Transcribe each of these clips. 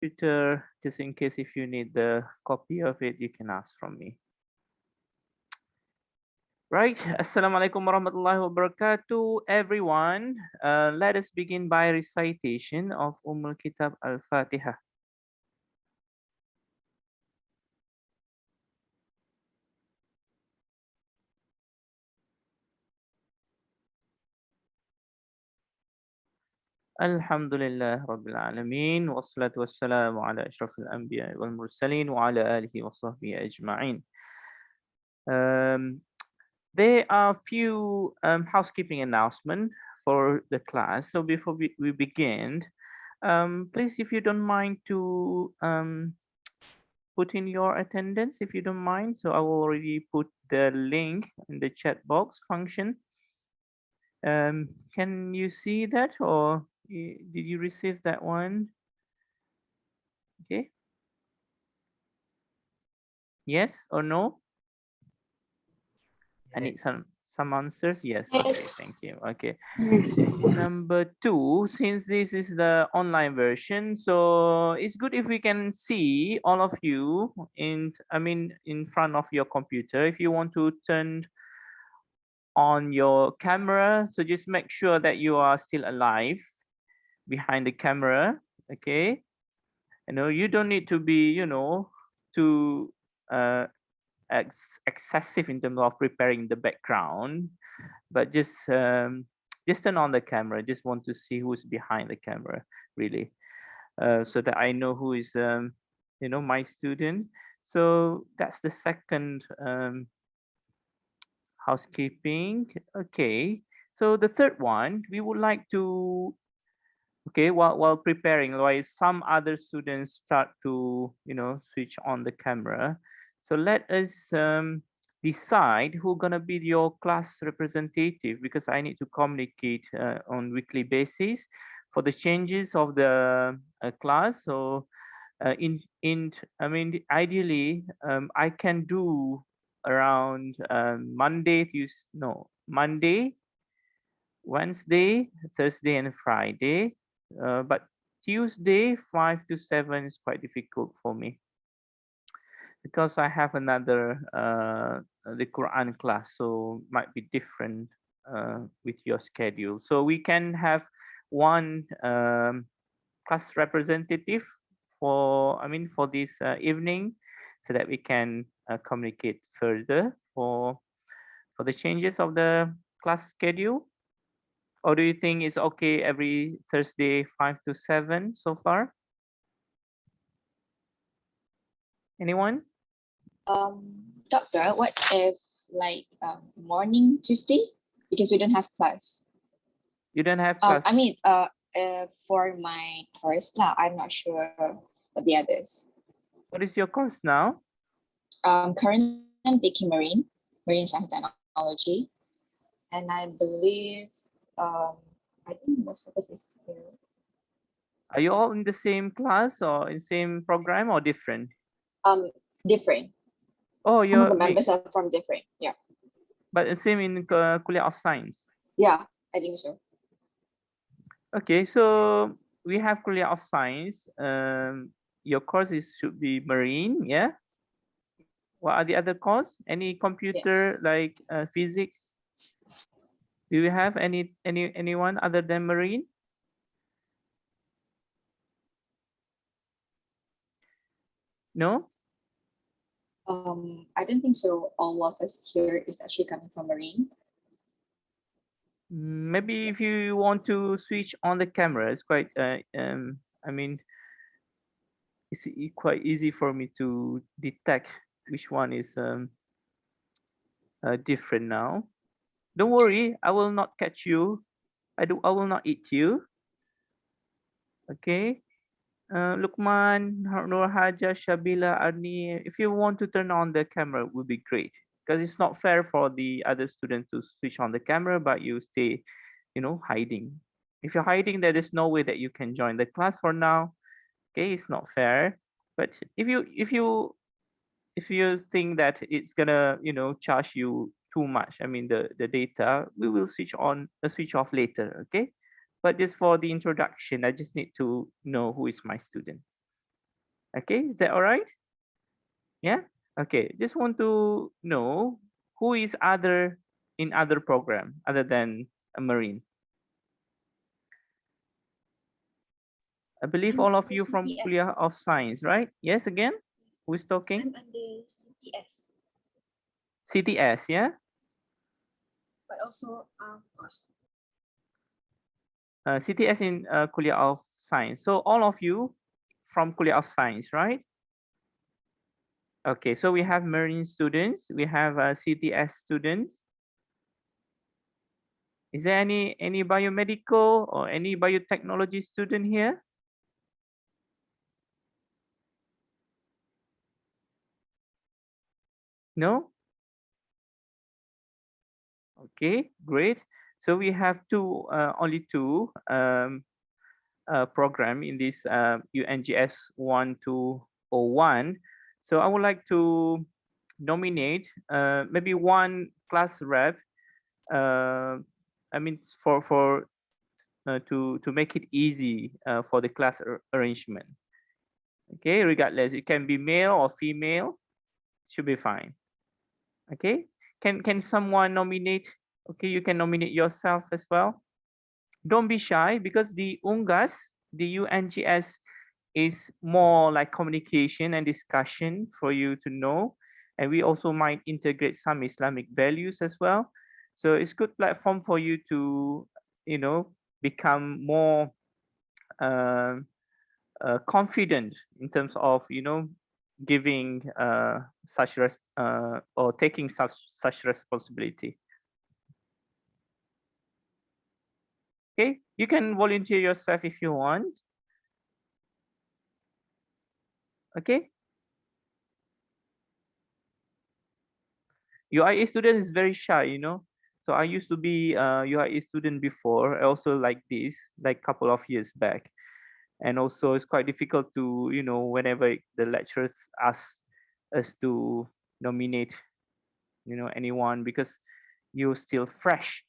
computer, just in case if you need the copy of it, you can ask from me. Right, Assalamualaikum warahmatullahi wabarakatuh, everyone. Let us begin by recitation of Kitab Al-Fatihah. Alhamdulillah Rabbil Alameen, wassalatu wassalamu ala ashrafil anbiya wal mursaleen wa ala alihi wa sahbihi ajma'in. There are few housekeeping announcements for the class. So before we begin, please, if you don't mind to put in your attendance, if you don't mind. So I will already put the link in the chat box function. Can you see that, or did you receive that one? Okay. Yes or no? I need some answers. Yes. Okay. Thank you. Okay. Number two, since this is the online version, so it's good if we can see all of you in front of your computer. If you want to turn on your camera, so just make sure that you are still alive behind the camera. Okay. You don't need to be, too excessive in terms of preparing the background, but just turn on the camera. Just want to see who's behind the camera, really, so that I know who is my student. So that's the second housekeeping. Okay, so the third one, we would like to, okay, while preparing, while some other students start to switch on the camera, so let us decide who's gonna be your class representative, because I need to communicate on weekly basis for the changes of the class. So ideally, I can do around Monday, Wednesday, Thursday, and Friday. But Tuesday 5 to 7 is quite difficult for me, because I have another the Quran class, so might be different with your schedule. So we can have one class representative for this evening, so that we can communicate further for the changes of the class schedule. Or do you think it's okay every Thursday 5 to 7 so far? Anyone? Doctor, what if morning Tuesday, because we don't have class? You don't have class? For my course, I'm not sure what the others. What is your course now? Currently I'm taking marine science technology, and I believe I think most of us is here. Are you all in the same class or in same program or different? Different. Oh, some of the members are from different. Yeah. But the same in Kuliah of Science. Yeah, I think so. Okay, so we have Kuliah of Science. Your course should be marine, yeah. What are the other course? Any computer, like physics? Do you have anyone other than marine? No? I don't think so. All of us here is actually coming from marine. Maybe if you want to switch on the camera, it's quite it's quite easy for me to detect which one is different now. Don't worry, I will not catch you. I will not eat you. Okay. Lukman, Nur Haja, Shabila, Arni, if you want to turn on the camera, it would be great, because it's not fair for the other students to switch on the camera, but you stay, hiding. If you're hiding, there is no way that you can join the class for now. Okay, it's not fair. But if you think that it's gonna, charge you too much, the data, we will switch off later. Okay. But just for the introduction, I just need to know who is my student. Okay, is that all right? Yeah. Okay. Just want to know who is other in other program other than a marine. I believe all of you from Kuliah of Science, right? Yes, again? Who is talking? I'm under CTS, CTS, yeah? but also course. CTS in Kuliah of Science. So all of you from Kuliah of Science, right? Okay, so we have marine students, we have CTS students. Is there any biomedical or any biotechnology student here? No? Okay, great. So we have only two program in this UNGS 1201. So I would like to nominate maybe one class rep. I mean, to make it easy for the class arrangement. Okay, regardless, it can be male or female, should be fine. Okay, can someone nominate? Okay, you can nominate yourself as well. Don't be shy because the UNGAS, the UNGS is more like communication and discussion for you to know. And we also might integrate some Islamic values as well. So it's good platform for you to, become more uh, confident in terms of, giving or taking such responsibility. Okay, you can volunteer yourself if you want. Okay. UIA student is very shy. So I used to be a UIA student before, also like this, like couple of years back. And also it's quite difficult to, whenever the lecturers ask us to nominate, anyone because you're still fresh.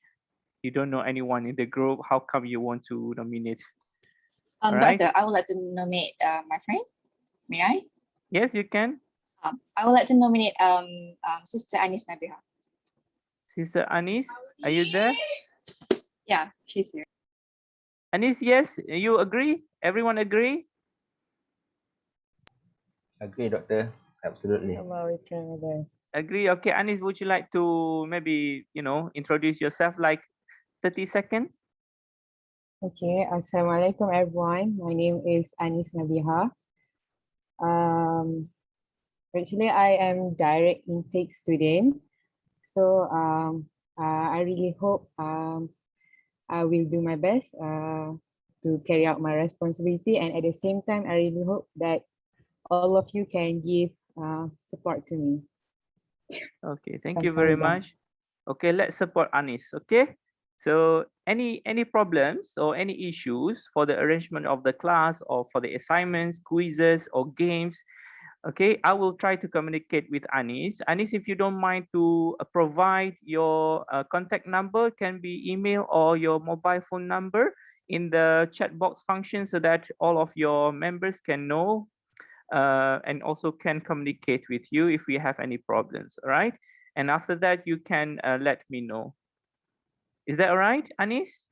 You don't know anyone in the group. How come you want to nominate? All right. Doctor, I would like to nominate my friend. May I? Yes, you can. I would like to nominate Sister Anis Nabiha. Sister Anis, are you there? Yeah, she's here. Anis, yes, you agree? Everyone agree? Agree, doctor. Absolutely. Agree. Okay, Anis, would you like to maybe, introduce yourself like 30 seconds? Okay, Assalamualaikum everyone. My name is Anis Nabiha. Actually, I am direct intake student. So I really hope I will do my best to carry out my responsibility, and at the same time, I really hope that all of you can give support to me. Okay, thank you very much. Okay, let's support Anis. Okay, so any problems or any issues for the arrangement of the class or for the assignments, quizzes or games, okay, I will try to communicate with Anis. Anis, if you don't mind to provide your contact number, can be email or your mobile phone number in the chat box function so that all of your members can know and also can communicate with you if we have any problems, all right? And after that, you can let me know. Is that all right, Anis?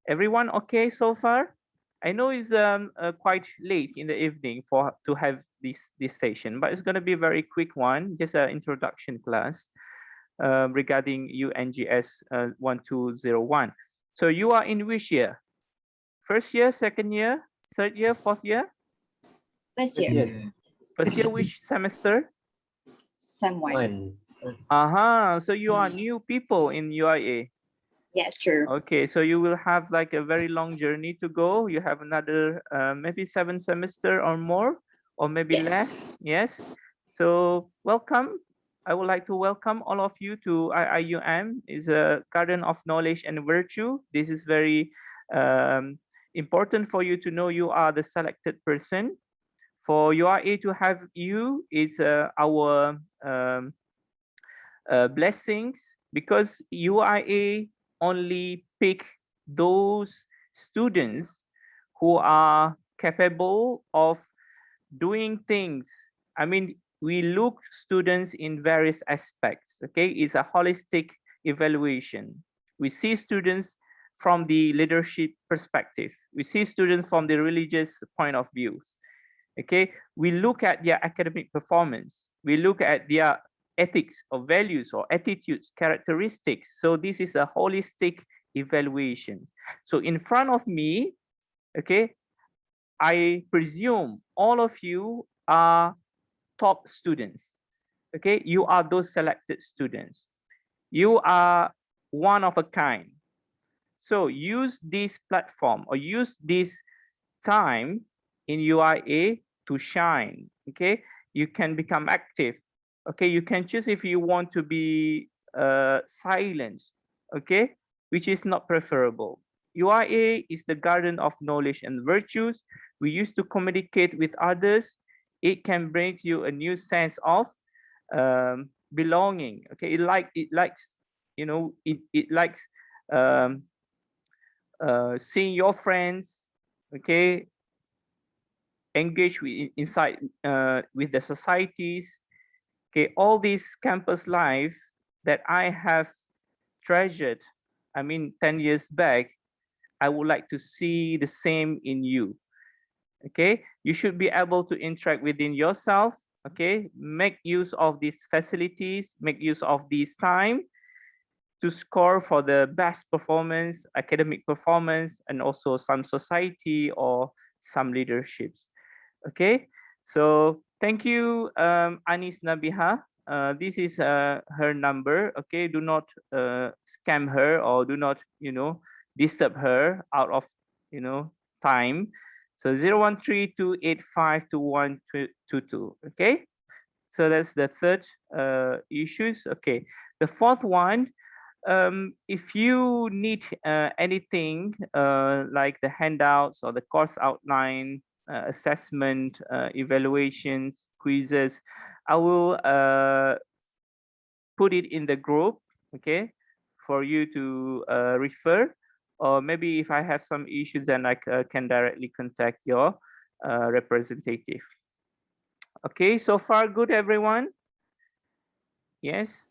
Everyone okay so far? I know it's quite late in the evening to have this session, but it's going to be a very quick one, just an introduction class regarding UNGS 1201. So you are in which year? First year, second year, third year, fourth year? First year. Yes. First year, which semester? Someone. So you are new people in UIA. Yes, true. Okay, so you will have like a very long journey to go. You have another maybe 7 semester or more, or maybe Yes. less. Yes. So welcome. I would like to welcome all of you to IIUM. Is a garden of knowledge and virtue. This is very important for you to know you are the selected person. For UIA to have you is our blessings, because UIA only pick those students who are capable of doing things. I mean, we look students in various aspects, okay? It's a holistic evaluation. We see students from the leadership perspective. We see students from the religious point of view, okay? We look at their academic performance. We look at their ethics or values or attitudes, characteristics. So this is a holistic evaluation. So in front of me, okay, I presume all of you are top students, okay? You are those selected students. You are one of a kind. So use this platform or use this time in UIA to shine, okay? You can become active, okay? You can choose if you want to be silent, okay? Which is not preferable. UIA is the garden of knowledge and virtues. We used to communicate with others. It can bring you a new sense of belonging, okay? It likes, you know, it likes seeing your friends, okay, engage with inside with the societies, okay, all this campus life that I have treasured. I mean, 10 years back, I would like to see the same in you. Okay, you should be able to interact within yourself. Okay, make use of these facilities, make use of this time to score for the best performance, academic performance, and also some society or some leaderships. Okay, so thank you, Anis Nabiha. This is her number. Okay, do not scam her or do not, you know, disturb her out of, you know, time. So 013-285-2122. Okay, so that's the third issues. Okay, the fourth one, if you need anything like the handouts or the course outline, assessment, evaluations, quizzes, I will put it in the group, okay, for you to refer. Or maybe if I have some issues, then I can directly contact your representative. Okay, so far good, everyone? Yes?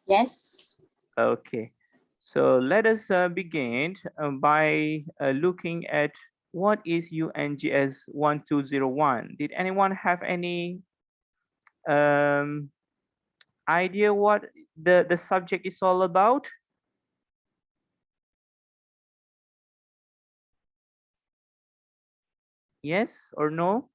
Yes. Okay, so let us begin by looking at what is UNGS 1201. Did anyone have any idea what the subject is all about? Yes or no?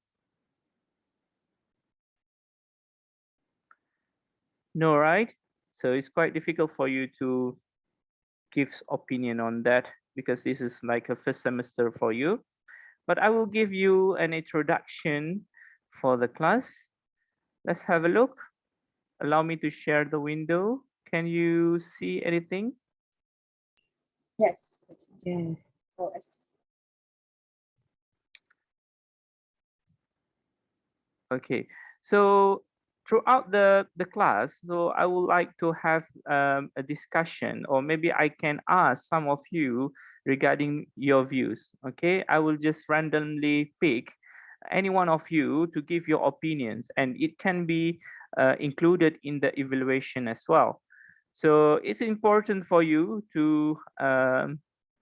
No, right? So it's quite difficult for you to give opinion on that because this is like a first semester for you. But I will give you an introduction for the class. Let's have a look. Allow me to share the window. Can you see anything? Yes. Yeah. Oh, Okay, so throughout the class, so I would like to have a discussion, or maybe I can ask some of you regarding your views. Okay, I will just randomly pick any one of you to give your opinions, and it can be included in the evaluation as well. So it's important for you to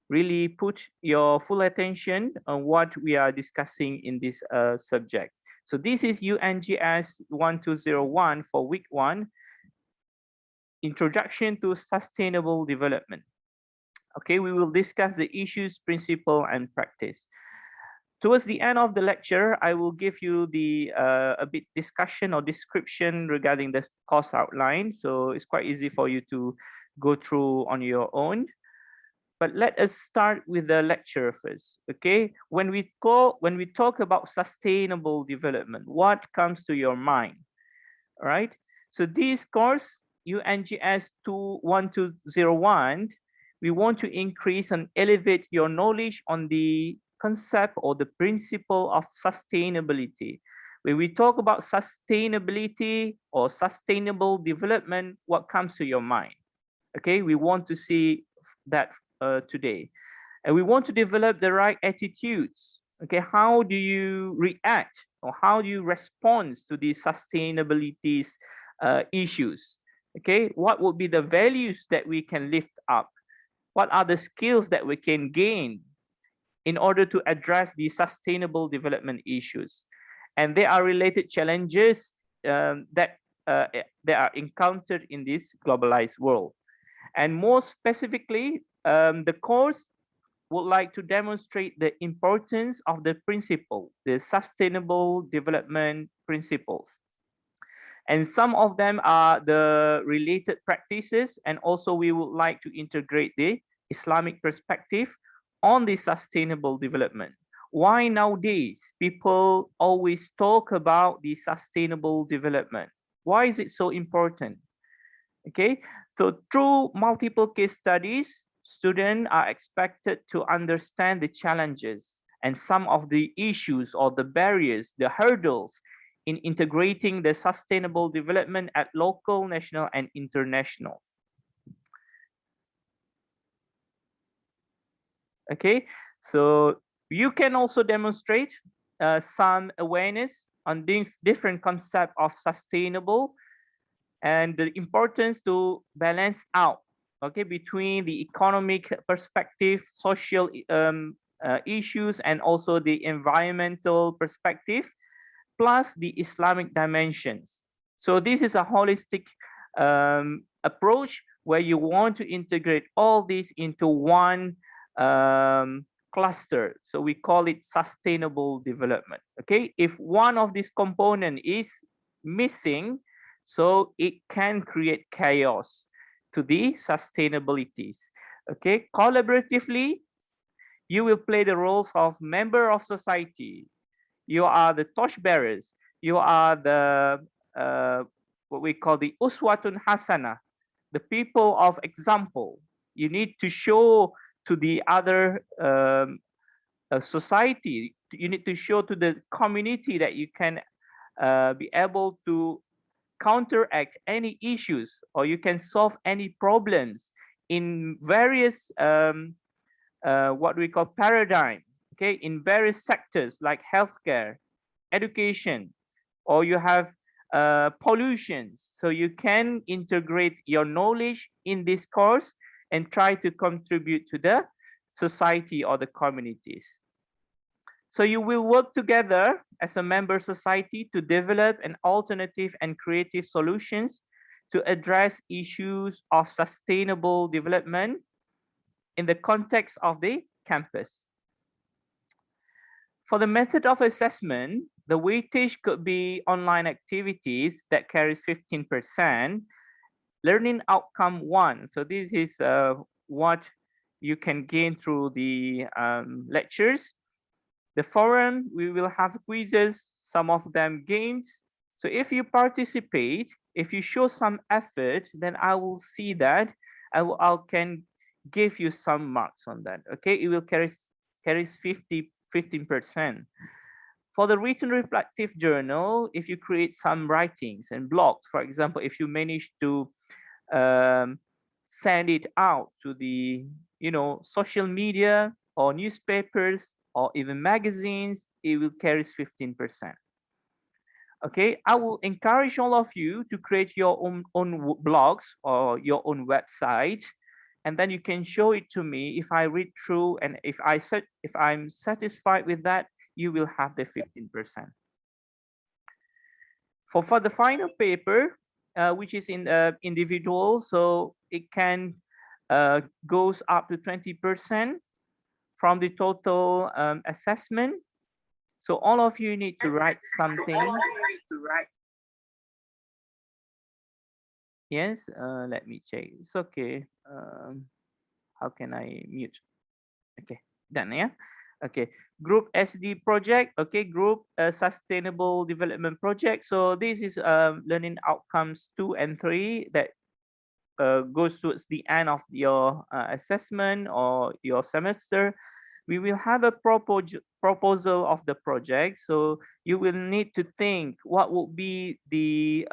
really put your full attention on what we are discussing in this subject. So this is UNGS 1201 for week 1, Introduction to Sustainable Development. Okay, we will discuss the issues, principle, and practice. Towards the end of the lecture, I will give you the a bit discussion or description regarding the course outline. So it's quite easy for you to go through on your own. But let us start with the lecture first. Okay, when we talk about sustainable development, what comes to your mind? All right. So this course, UNGS 1201, we want to increase and elevate your knowledge on the concept or the principle of sustainability. When we talk about sustainability or sustainable development, what comes to your mind? Okay, we want to see that today. And we want to develop the right attitudes, Okay, how do you react or how do you respond to these sustainability issues? Okay, what would be the values that we can lift up? What are the skills that we can gain in order to address these sustainable development issues? And there are related challenges that are encountered in this globalized world. And more specifically, the course would like to demonstrate the importance of the principle, the sustainable development principles. And some of them are the related practices, and also we would like to integrate the Islamic perspective on the sustainable development. Why nowadays people always talk about the sustainable development? Why is it so important? Okay, so through multiple case studies, students are expected to understand the challenges and some of the issues or the barriers, the hurdles in integrating the sustainable development at local, national, and international. Okay, so you can also demonstrate some awareness on these different concepts of sustainable and the importance to balance out, okay, between the economic perspective, social issues, and also the environmental perspective, plus the Islamic dimensions. So this is a holistic approach where you want to integrate all these into one cluster. So we call it sustainable development. Okay, if one of these component is missing, so it can create chaos to the sustainabilities. Okay, collaboratively, you will play the roles of member of society. You are the torchbearers. You are the what we call the uswatun hasana, the people of example. You need to show to the other society. You need to show to the community that you can be able to counteract any issues or you can solve any problems in various what we call paradigm, okay, in various sectors like healthcare, education, or you have pollutions. So you can integrate your knowledge in this course and try to contribute to the society or the communities. So you will work together as a member society to develop an alternative and creative solutions to address issues of sustainable development in the context of the campus. For the method of assessment, the weightage could be online activities that carries 15%, learning outcome 1. So this is what you can gain through the lectures. The forum, we will have quizzes, some of them games. So if you participate, if you show some effort, then I will see that I can give you some marks on that. Okay, it will carries 15%. For the written reflective journal, if you create some writings and blogs, for example, if you manage to send it out to the social media or newspapers or even magazines, it will carry 15%. Okay, I will encourage all of you to create your own blogs or your own website, and then you can show it to me. If I read through and if I'm satisfied with that, you will have the 15%. For the final paper, which is in individual, so it can goes up to 20% from the total assessment. So all of you need to write something. Yes, let me check. It's okay. How can I mute? Okay, done, yeah? Okay, group SD project. Okay, group sustainable development project. So this is learning outcomes 2 and 3 that goes towards the end of your assessment or your semester. We will have a proposal of the project. So you will need to think what would be the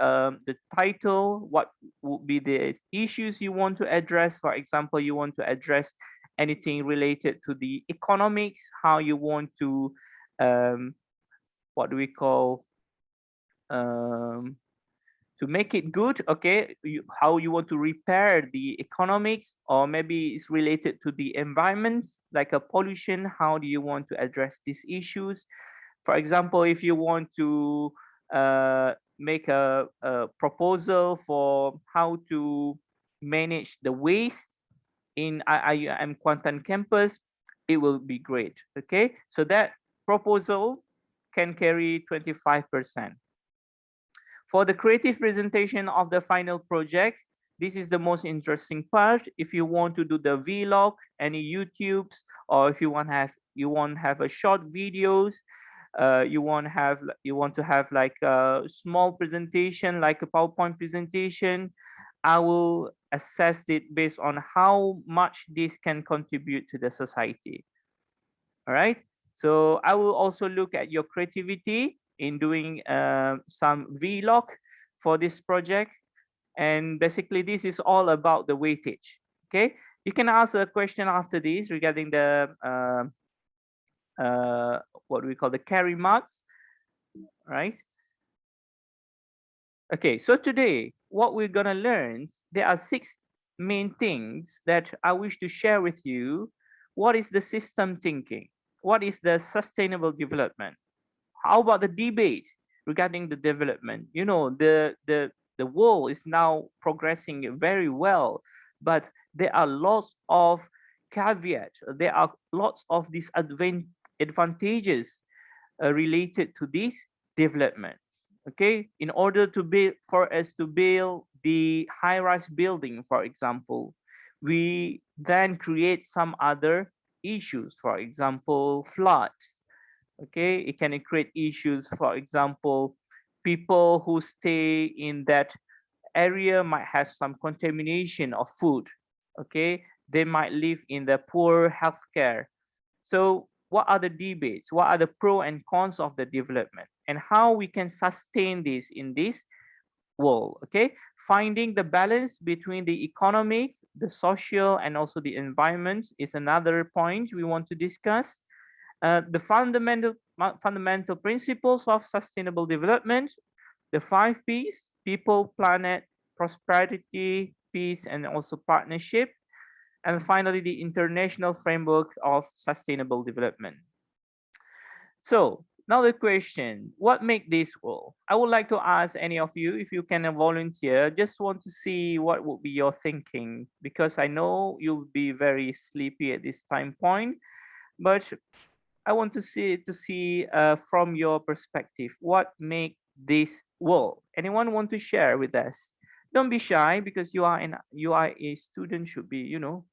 title, what would be the issues you want to address. For example, you want to address anything related to the economics, how you want to what do we call, to make it good, okay, how you want to repair the economics, or maybe it's related to the environment, like a pollution, how do you want to address these issues? For example, if you want to make a proposal for how to manage the waste in IIM Kuantan campus, it will be great, okay? So that proposal can carry 25%. For the creative presentation of the final project, this is the most interesting part. If you want to do the vlog, any YouTubes, or if you want to have a short videos, you want to have like a small presentation, like a PowerPoint presentation, I will assess it based on how much this can contribute to the society. All right. So I will also look at your creativity in doing some vlog for this project. And basically this is all about the weightage. Okay. You can ask a question after this regarding the what we call the carry marks, right? Okay, so today what we're gonna learn, there are 6 main things that I wish to share with you. What is the system thinking? What is the sustainable development? How about the debate regarding the development? You know, the world is now progressing very well, but there are lots of caveats. There are lots of disadvantages related to this development. Okay, in order to build, for us to build the high-rise building, for example, we then create some other issues, for example, floods. Okay, it can create issues, for example, people who stay in that area might have some contamination of food. Okay, they might live in the poor healthcare. So what are the debates? What are the pros and cons of the development, and how we can sustain this in this world? Okay, finding the balance between the economic, the social, and also the environment is another point we want to discuss. The fundamental principles of sustainable development, the 5 P's: people, planet, prosperity, peace, and also partnership. And finally, the international framework of sustainable development. So now the question, what make this world? I would like to ask any of you, if you can volunteer, just want to see what would be your thinking, because I know you'll be very sleepy at this time point, but I want to see from your perspective, what make this world? Anyone want to share with us? Don't be shy, because you are a student, should be, you know,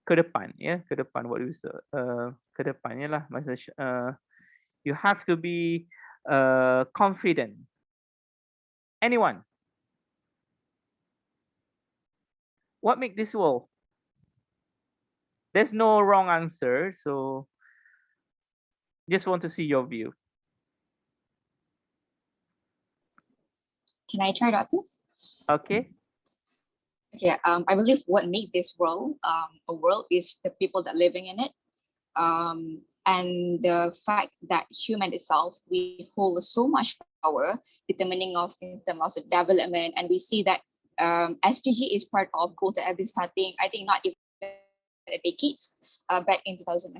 ke depan, ya, ke depan, what is ke depannya lah, you have to be confident. Anyone? What make this world? There's no wrong answer, so just want to see your view. Can I try, Doctor? Okay. Okay, I believe what made this world a world is the people that living in it, and the fact that human itself, we hold so much power determining of in terms of development, and we see that SDG is part of goals that have been starting, I think, not even decades back in 2015.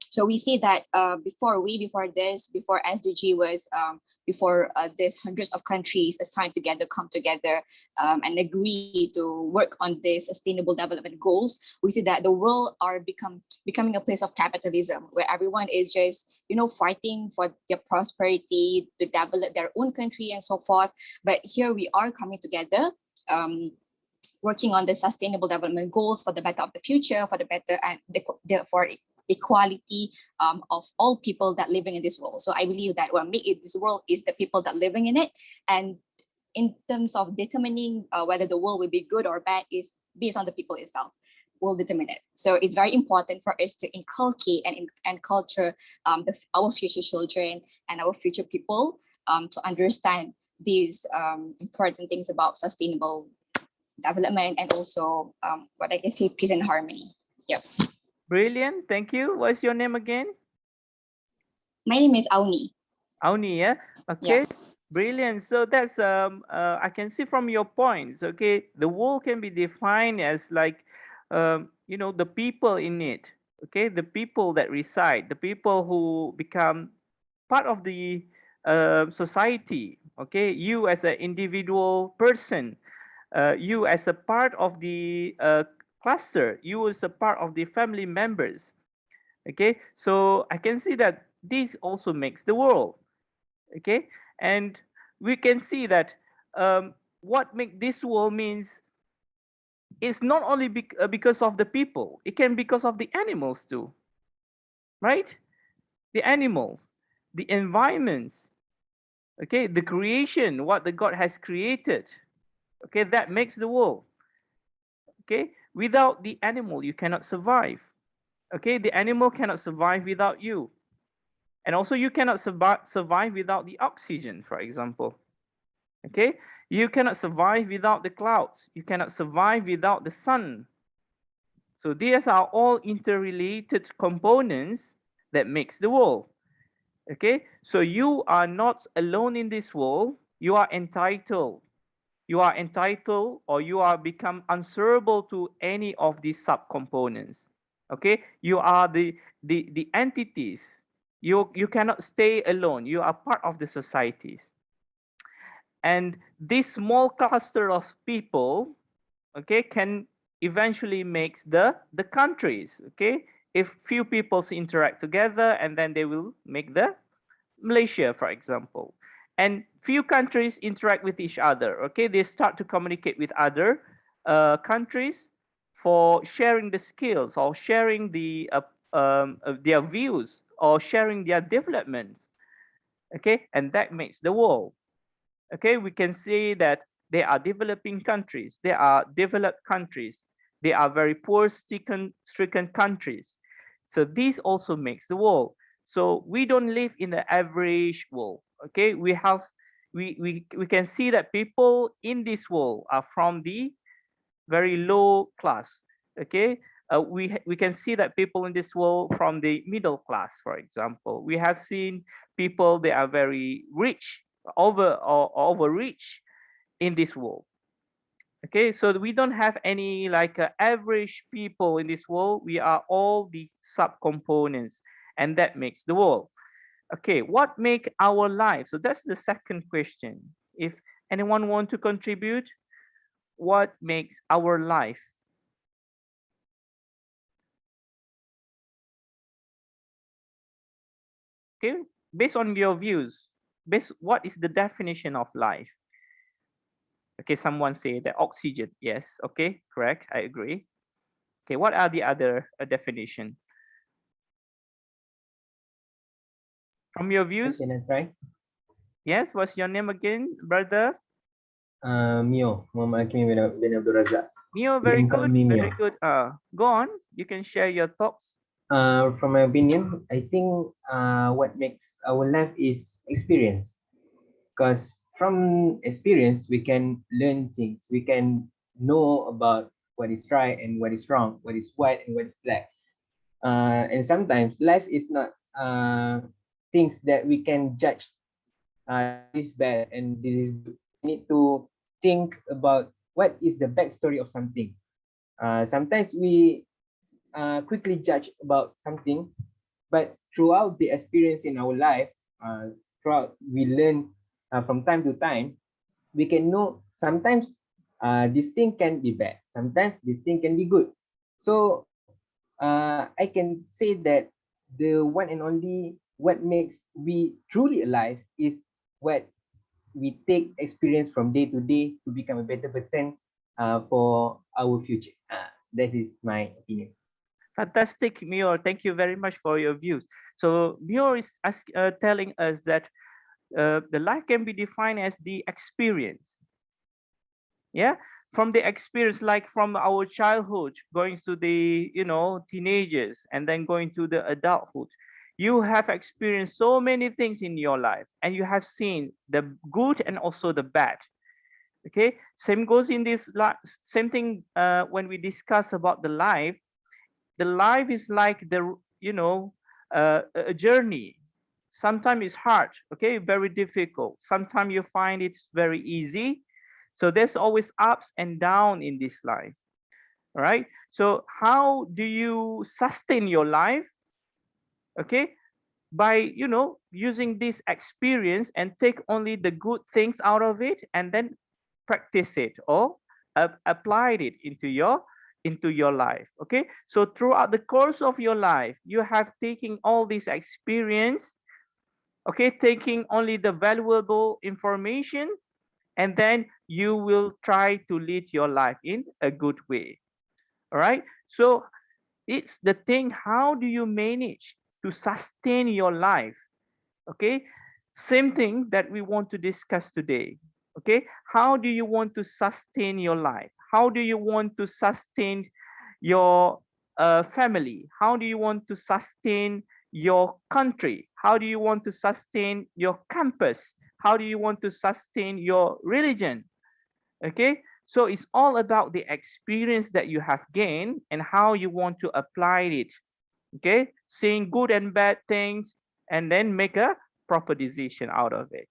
So we see that before SDG was before there's hundreds of countries assigned together, come together and agree to work on the sustainable development goals. We see that the world are becoming a place of capitalism, where everyone is just, you know, fighting for their prosperity, to develop their own country and so forth. But here we are coming together, working on the sustainable development goals for the better of the future, for the better and for equality of all people that living in this world. So I believe that what makes this world is the people that living in it. And in terms of determining whether the world will be good or bad is based on the people itself, will determine it. So it's very important for us to inculcate and culture our future children and our future people to understand these important things about sustainable development, and also what I can say, peace and harmony. Yep. Brilliant. Thank you. What's your name again? My name is Auni. Auni, yeah. Yeah. Okay. Brilliant. So that's I can see from your points. Okay, the world can be defined as like you know, the people in it. Okay, the people that reside, the people who become part of the society. Okay, you as an individual person, you as a part of the cluster, you as a part of the family members. Okay, so I can see that this also makes the world. Okay, and we can see that what make this world means is not only because of the people, it can because of the animals too, right? The animals, the environments, okay, the creation, what the God has created, okay, that makes the world. Okay, without the animal you cannot survive. Okay, the animal cannot survive without you, and also you cannot survive without the oxygen, for example. Okay, you cannot survive without the clouds, you cannot survive without the sun. So these are all interrelated components that makes the world. Okay, so you are not alone in this world, you are entitled. You are entitled, or you are become answerable to any of these subcomponents. Okay, you are the entities. You cannot stay alone, you are part of the societies. And this small cluster of people, okay, can eventually makes the countries. Okay, if few peoples interact together, and then they will make the Malaysia, for example. And few countries interact with each other. Okay, they start to communicate with other countries for sharing the skills, or sharing their views, or sharing their developments. Okay, and that makes the world. Okay, we can see that there are developing countries, there are developed countries, there are very poor stricken countries. So this also makes the world. So we don't live in the average world. Okay, we can see that people in this world are from the very low class. Okay, we can see that people in this world from the middle class, for example. We have seen people, they are very rich, over rich in this world. Okay, so we don't have any like average people in this world. We are all the subcomponents, and that makes the world. Okay, what make our life? So that's the second question. If anyone want to contribute, what makes our life? Okay, based on your views, what is the definition of life? Okay, someone say that oxygen. Yes, okay, correct, I agree. Okay, what are the other definition from your views? Can I try? Yes, what's your name again, brother? Mio, Muhammad Hakim bin Abdul Razak. Mio, You very can call good, me very Mio. good. Go on, you can share your thoughts. From my opinion, I think what makes our life is experience. Because from experience, we can learn things. We can know about what is right and what is wrong, what is white and what is black. And sometimes life is not things that we can judge. This is bad and this is good. We need to think about what is the backstory of something. Sometimes we quickly judge about something, but throughout the experience in our life, throughout we learn from time to time, we can know sometimes this thing can be bad, sometimes this thing can be good. So I can say that the one and only what makes we truly alive is what we take experience from day to day to become a better person for our future. That is my opinion. Fantastic, Mio. Thank you very much for your views. So Mio is telling us that the life can be defined as the experience. Yeah, from the experience, like from our childhood going to the, you know, teenagers, and then going to the adulthood. You have experienced so many things in your life, and you have seen the good and also the bad. Okay, same goes in this same thing when we discuss about the life. the life is like a journey. Sometimes it's hard, okay, very difficult. Sometimes you find it's very easy. So there's always ups and down in this life. All right. So how do you sustain your life? Okay, by using this experience and take only the good things out of it, and then practice it or apply it into your life. Okay, so throughout the course of your life, you have taken all this experience, okay, taking only the valuable information, and then you will try to lead your life in a good way. All right, so it's the thing, how do you manage to sustain your life? Okay, same thing that we want to discuss today. Okay, how do you want to sustain your life? How do you want to sustain your family? How do you want to sustain your country? How do you want to sustain your campus? How do you want to sustain your religion? Okay, so it's all about the experience that you have gained and how you want to apply it. Okay, seeing good and bad things and then make a proper decision out of it.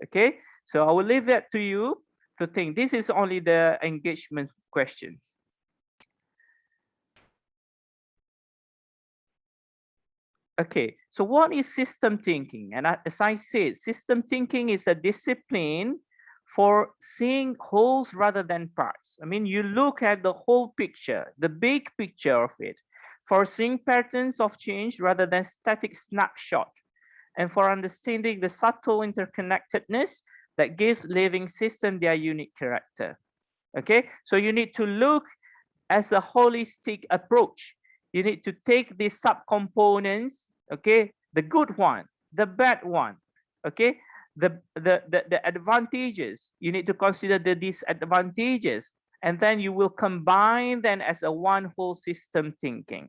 Okay, so I will leave that to you to think. This is only the engagement questions. Okay, so what is system thinking? And as I said, system thinking is a discipline for seeing wholes rather than parts. I mean, you look at the whole picture, the big picture of it, for seeing patterns of change rather than static snapshot, and for understanding the subtle interconnectedness that gives living system their unique character. Okay, so you need to look as a holistic approach. You need to take these subcomponents, okay, the good one, the bad one, okay, the advantages. You need to consider the disadvantages, and then you will combine them as a one whole system thinking.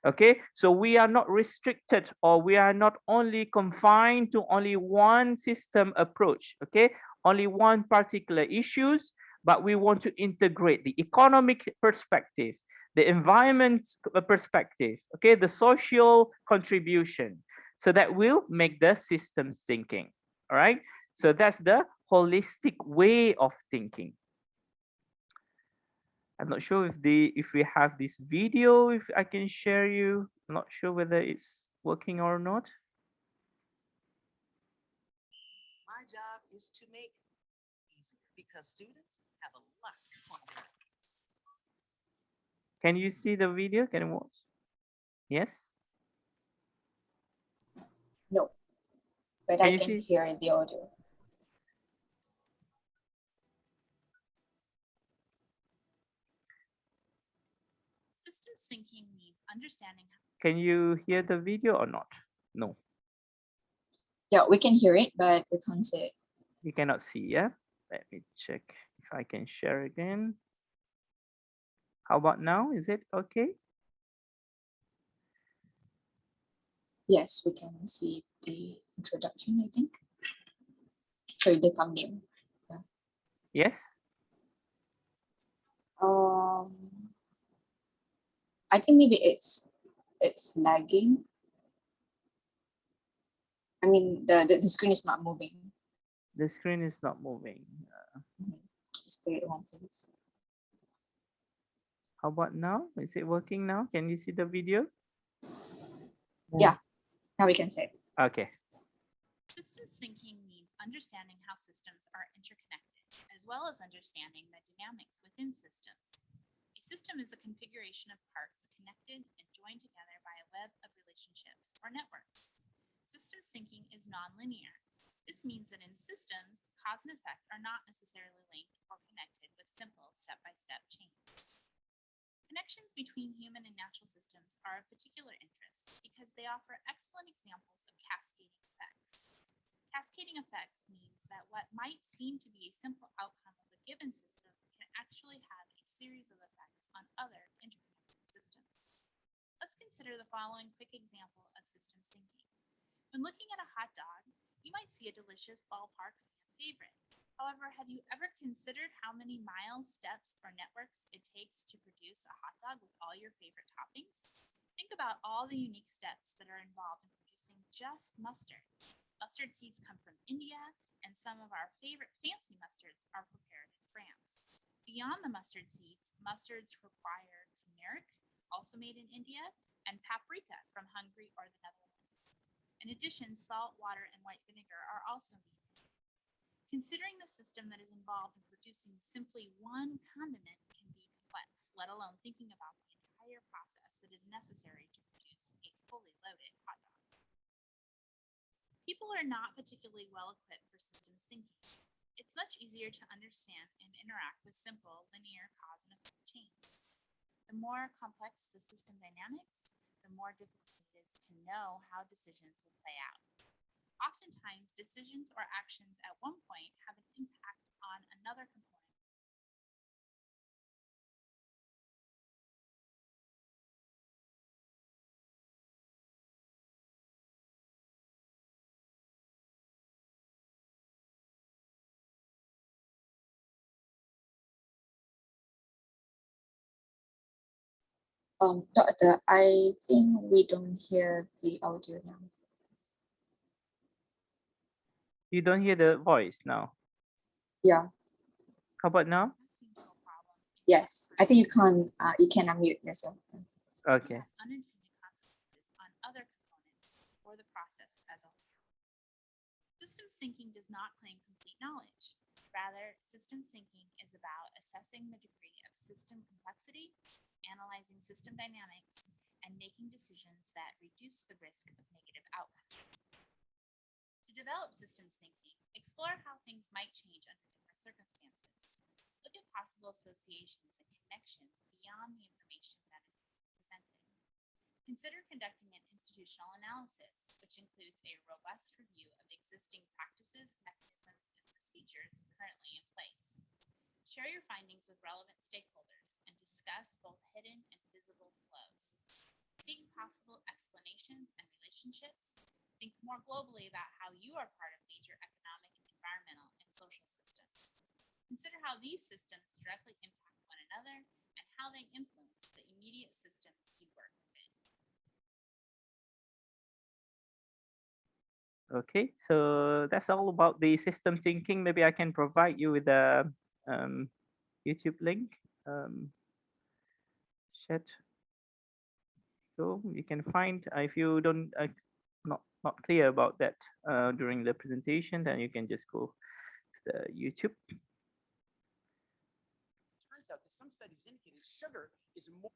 Okay, so we are not restricted, or we are not only confined to only one system approach, okay, only one particular issues, but we want to integrate the economic perspective, the environment perspective, okay, the social contribution, so that will make the systems thinking. All right, so that's the holistic way of thinking. I'm not sure if we have this video, if I can share you. I'm not sure whether it's working or not. My job is to make it easier because students have a lot on their minds. Can you see the video? Can you watch? Yes? No, but Can I you can see? hear the audio. Systems thinking means understanding. Can you hear the video or not? No, Yeah, we can hear it, but we can't see it. you cannot see, yeah? Let me check if I can share again. How about now? Is it okay? Yes, we can see the introduction, I think. Sorry, the thumbnail. Yes? I think maybe it's lagging. I mean, the screen is not moving. The screen is not moving. Just do it one, please. How about now? Is it working now? Can you see the video? Yeah, now we can see it. Okay. Systems thinking means understanding how systems are interconnected, as well as understanding the dynamics within systems. A system is a configuration of parts connected and joined together by a web of relationships or networks. Systems thinking is nonlinear. This means that in systems, cause and effect are not necessarily linked or connected with simple step-by-step changes. Connections between human and natural systems are of particular interest because they offer excellent examples of cascading effects. Cascading effects means that what might seem to be a simple outcome of a given system can actually have a series of effects on other interconnected systems. Let's consider the following quick example of systems thinking. When looking at a hot dog, you might see a delicious ballpark fan favorite, However, have you ever considered how many miles, steps, or networks it takes to produce a hot dog with all your favorite toppings? Think about all the unique steps that are involved in producing just mustard. Mustard seeds come from India, and some of our favorite fancy mustards are prepared in France. Beyond the mustard seeds, mustards require turmeric, also made in India, and paprika from Hungary or the Netherlands. In addition, salt, water, and white vinegar are also needed. Considering the system that is involved in producing simply one condiment can be complex, let alone thinking about the entire process that is necessary to produce a fully loaded hot dog. People are not particularly well equipped for systems thinking. It's much easier to understand and interact with simple linear cause and effect chains. The more complex the system dynamics, the more difficult it is to know how decisions will play out. Oftentimes, decisions or actions at one point have an impact on another component. Doctor, I think we don't hear the audio now. You don't hear the voice now. Yeah. How about now? Yes. I think you can unmute yourself. Okay. Unintended consequences on other components or the process as a whole. Systems thinking does not claim complete knowledge. Rather, systems thinking is about assessing the degree of system complexity, analyzing system dynamics, and making decisions that reduce the risk of negative outcomes. To develop systems thinking, explore how things might change under different circumstances. Look at possible associations and connections beyond the information that is presented. Consider conducting an institutional analysis, which includes a robust review of existing practices, mechanisms, and procedures currently in place. Share your findings with relevant stakeholders and discuss both hidden and visible flows. Seek possible explanations and relationships. Think more globally about how you are part of major economic, environmental, and social systems. Consider how these systems directly impact one another and how they influence the immediate systems you work within. Okay, so that's all about the system thinking. Maybe I can provide you with a YouTube link. Chat. So you can find if you don't not clear about that during the presentation, then you can just go to the YouTube. Turns out that some studies indicated sugar is more.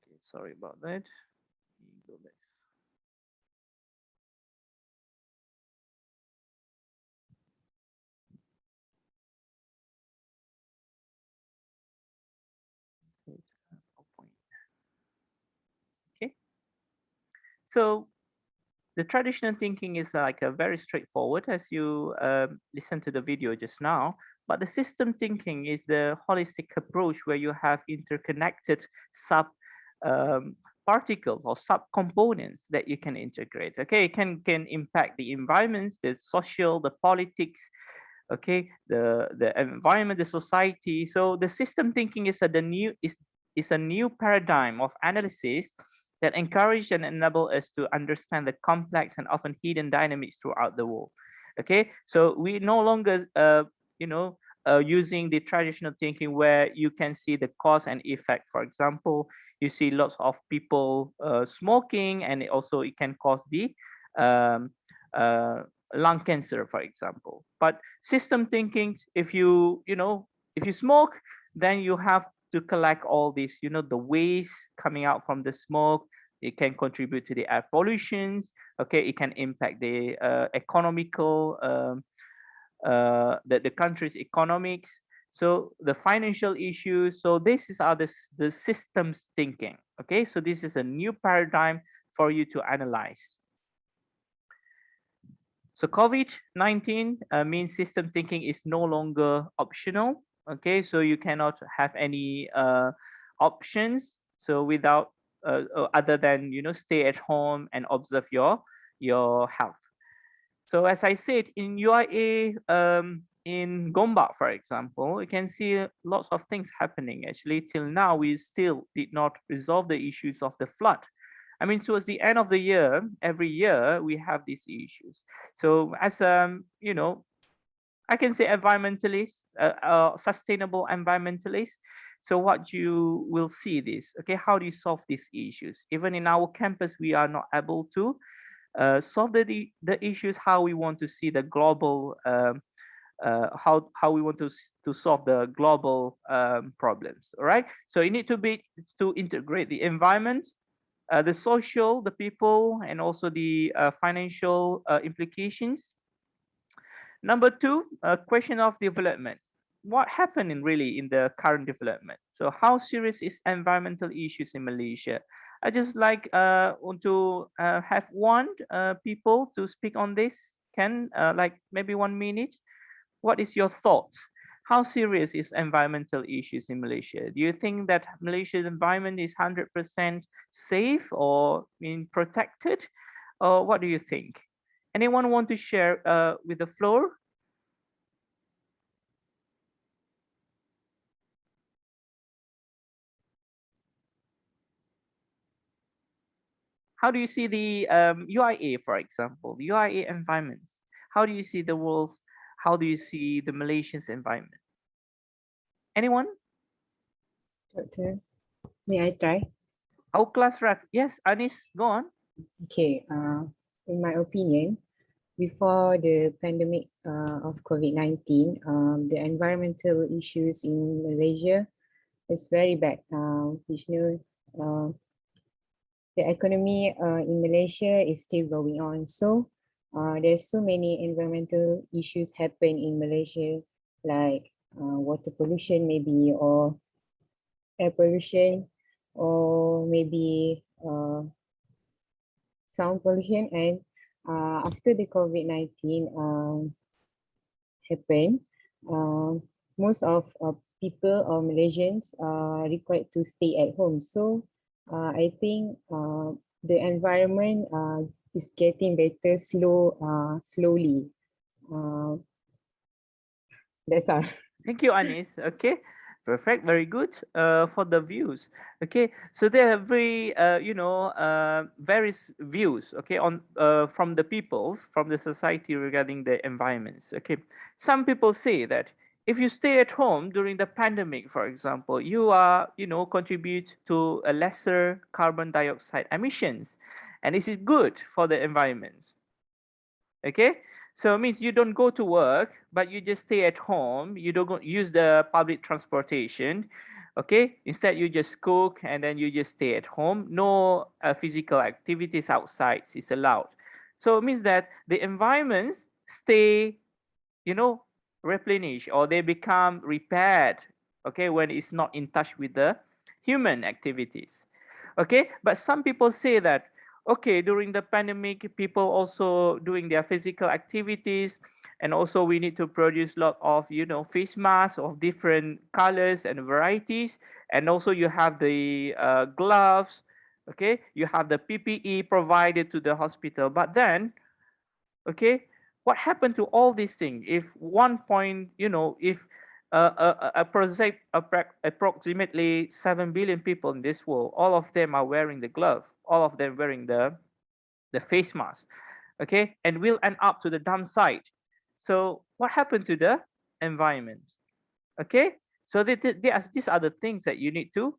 Okay, sorry about that. Go back. Okay. So the traditional thinking is like a very straightforward as you listen to the video just now, but the system thinking is the holistic approach where you have interconnected sub particles or subcomponents that you can integrate. Okay, it can impact the environment, the social, the politics, okay, the environment, the society. So the system thinking is a new paradigm of analysis that encourage and enable us to understand the complex and often hidden dynamics throughout the world. Okay, so we no longer using the traditional thinking where you can see the cause and effect. For example, you see lots of people smoking, and it can cause the lung cancer, for example. But system thinking, if you smoke, then you have to collect all this, the waste coming out from the smoke. It can contribute to the air pollutions. Okay, it can impact the economical, the country's economics. So the financial issues. So this is the systems thinking. Okay, so this is a new paradigm for you to analyze. So COVID-19 means system thinking is no longer optional. Okay, so you cannot have any options. So without other than stay at home and observe your health. So as I said, in UIA in Gombak, for example, you can see lots of things happening. Actually, till now, we still did not resolve the issues of the flood. I mean, towards the end of the year, every year we have these issues. So as you know, I can say environmentalist, sustainable environmentalist. So what you will see this, okay, how do you solve these issues? Even in our campus, we are not able to solve the issues, how we want to see the global, how we want to solve the global problems, all right? So you need to integrate the environment, the social, the people, and also the financial implications. Number two, question of development. What happened in the current development? So how serious is environmental issues in Malaysia? I just like want to have one people to speak on this. Can like maybe 1 minute? What is your thought? How serious is environmental issues in Malaysia? Do you think that Malaysia's environment is 100% safe or being protected? Or what do you think? Anyone want to share with the floor? How do you see the UIA, for example, the UIA environments? How do you see the world? How do you see the Malaysian's environment? Anyone? Doctor, may I try? Our class rep. Yes, Anis, go on. Okay, in my opinion, before the pandemic of COVID-19, the environmental issues in Malaysia is very bad. Which know, the economy in Malaysia is still going on. So there's so many environmental issues happen in Malaysia, like water pollution maybe, or air pollution, or maybe sound pollution. And after the COVID-19 happened, most of people or Malaysians are required to stay at home. So I think the environment is getting better slowly. That's all. Thank you, Anis. Okay, perfect, very good for the views. Okay, so there are various views. Okay, on from the peoples, from the society regarding the environments. Okay, some people say that if you stay at home during the pandemic, for example, you are contribute to a lesser carbon dioxide emissions, and this is good for the environment. Okay, so it means you don't go to work, but you just stay at home. You don't use the public transportation. Okay, instead you just cook and then you just stay at home. No physical activities outside is allowed. So it means that the environments stay, replenished, or they become repaired. Okay, when it's not in touch with the human activities. Okay, but some people say that okay, during the pandemic, people also doing their physical activities, and also we need to produce a lot of face masks of different colors and varieties, and also you have the gloves. Okay, you have the PPE provided to the hospital, but then okay, what happened to all these things if if approximately 7 billion people in this world, all of them are wearing the glove, all of them wearing the face mask, okay, and will end up to the dump site. So what happened to the environment? Okay, so these are the things that you need to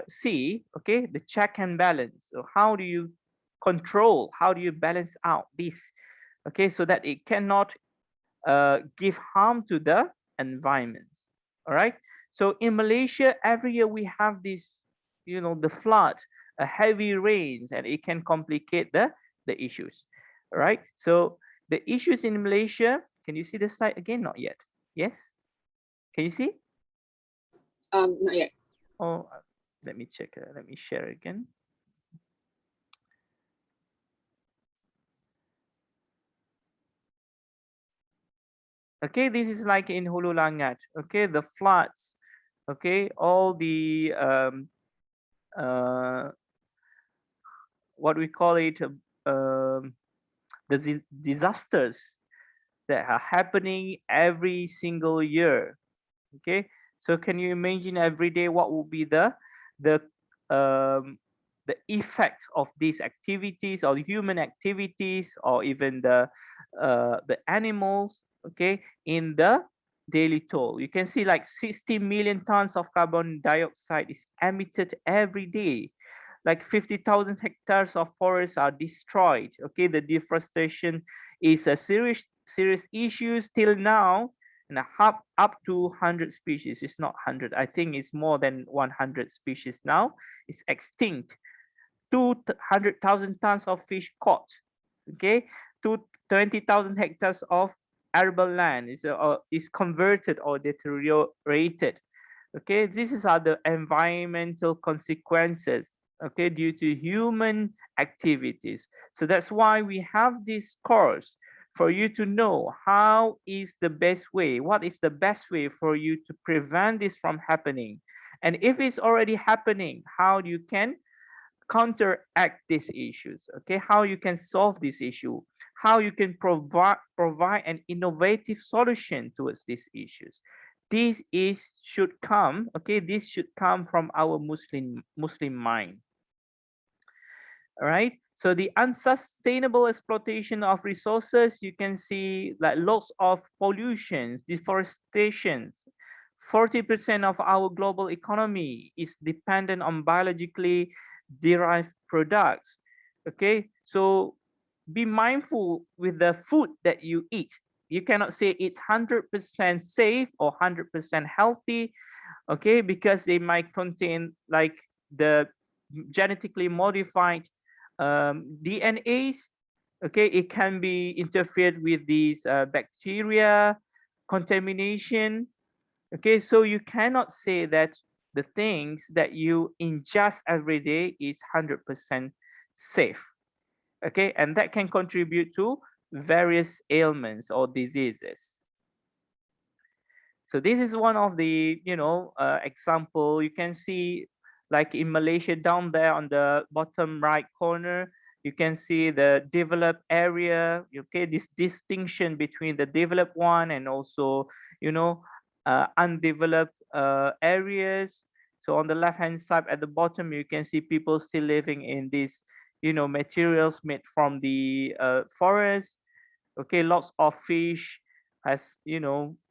see. Okay, the check and balance. So how do you control, how do you balance out this, okay, so that it cannot give harm to the environment. All right, so in Malaysia every year we have this, the flood, heavy rains, and it can complicate the issues. All right, so the issues in Malaysia, can you see the slide again? Not yet. Yes, can you see? Not yet. Oh, let me check, let me share again. Okay, this is like in Hulu Langat. Okay, the floods. Okay, all the what we call it, the disasters. that are happening every single year. Okay, so can you imagine every day what will be the um, the effect of these activities, or human activities, or even the animals, okay, in the daily toll? You can see like 60 million tons of carbon dioxide is emitted every day. Like 50,000 hectares of forests are destroyed. Okay, the deforestation is a serious issue still now, and up to 100 species. It's not 100. I think it's more than 100 species now. It's extinct. 200,000 tons of fish caught. Okay, 20,000 hectares of arable land is converted or deteriorated. Okay, these are the environmental consequences, okay, due to human activities. So that's why we have this course, for you to know how is the best way, what is the best way for you to prevent this from happening. And if it's already happening, how you can counteract these issues, okay, how you can solve this issue, how you can provide an innovative solution towards these issues. This should come, okay, this should come from our Muslim mind. All right, so the unsustainable exploitation of resources, you can see like lots of pollution, deforestation. 40% of our global economy is dependent on biologically derived products. Okay, so be mindful with the food that you eat. You cannot say it's 100% safe or 100% healthy, okay, because they might contain like the genetically modified DNAs. Okay, it can be interfered with these bacteria, contamination. Okay, so you cannot say that the things that you ingest every day is 100% safe. Okay, and that can contribute to various ailments or diseases. So this is one of the, example. You can see like in Malaysia down there on the bottom right corner, you can see the developed area. Okay, this distinction between the developed one and also, undeveloped areas. So on the left hand side at the bottom, you can see people still living in these, materials made from the forest. Okay, lots of fish has,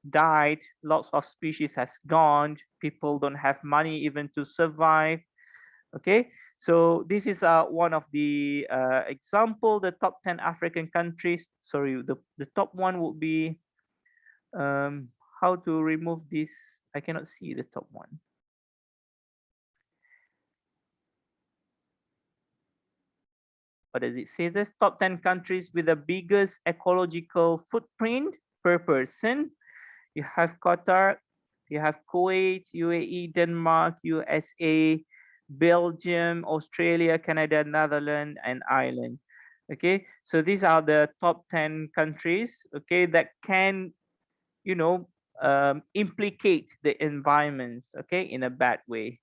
died, lots of species has gone, people don't have money even to survive. Okay, so this is one of the example, the top 10 African countries. Sorry, the top one would be how to remove this. I cannot see the top one. What does it say? This top 10 countries with the biggest ecological footprint per person. You have Qatar, you have Kuwait, UAE, Denmark, USA, Belgium, Australia, Canada, Netherlands, and Ireland. Okay, so these are the top 10 countries, okay, that can, implicate the environments, okay, in a bad way.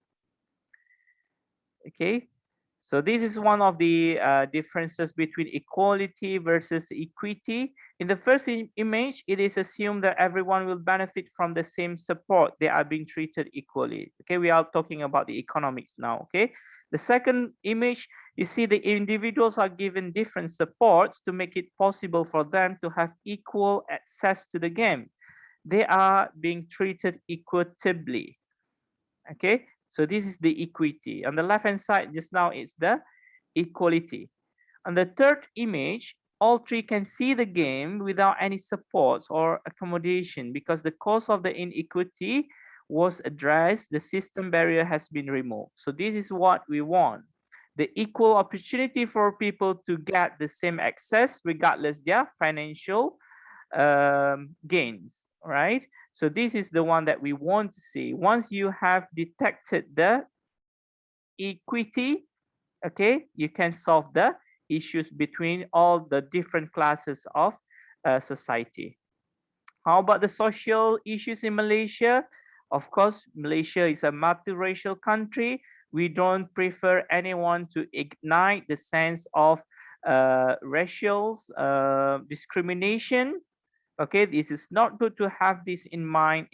Okay, so this is one of the differences between equality versus equity. In the first image, it is assumed that everyone will benefit from the same support. They are being treated equally. Okay, we are talking about the economics now. Okay, the second image, you see the individuals are given different supports to make it possible for them to have equal access to the game. They are being treated equitably. Okay, so this is the equity. On the left hand side, just now it's the equality. On the third image, all three can see the game without any supports or accommodation because the cause of the inequity was addressed, the system barrier has been removed. So this is what we want. The equal opportunity for people to get the same access regardless their financial gains, right? So this is the one that we want to see. Once you have detected the equity, okay, you can solve the issues between all the different classes of society. How about the social issues in Malaysia? Of course, Malaysia is a multiracial country. We don't prefer anyone to ignite the sense of racial discrimination. Okay, this is not good to have this in mind.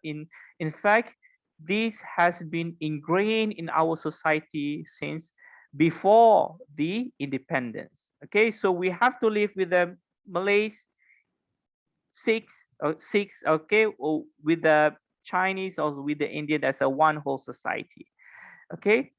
In fact, this has been ingrained in our society since before the independence. Okay, so we have to live with the Malays, Sikhs, okay, or with the Chinese or with the Indian as a one whole society. Okay,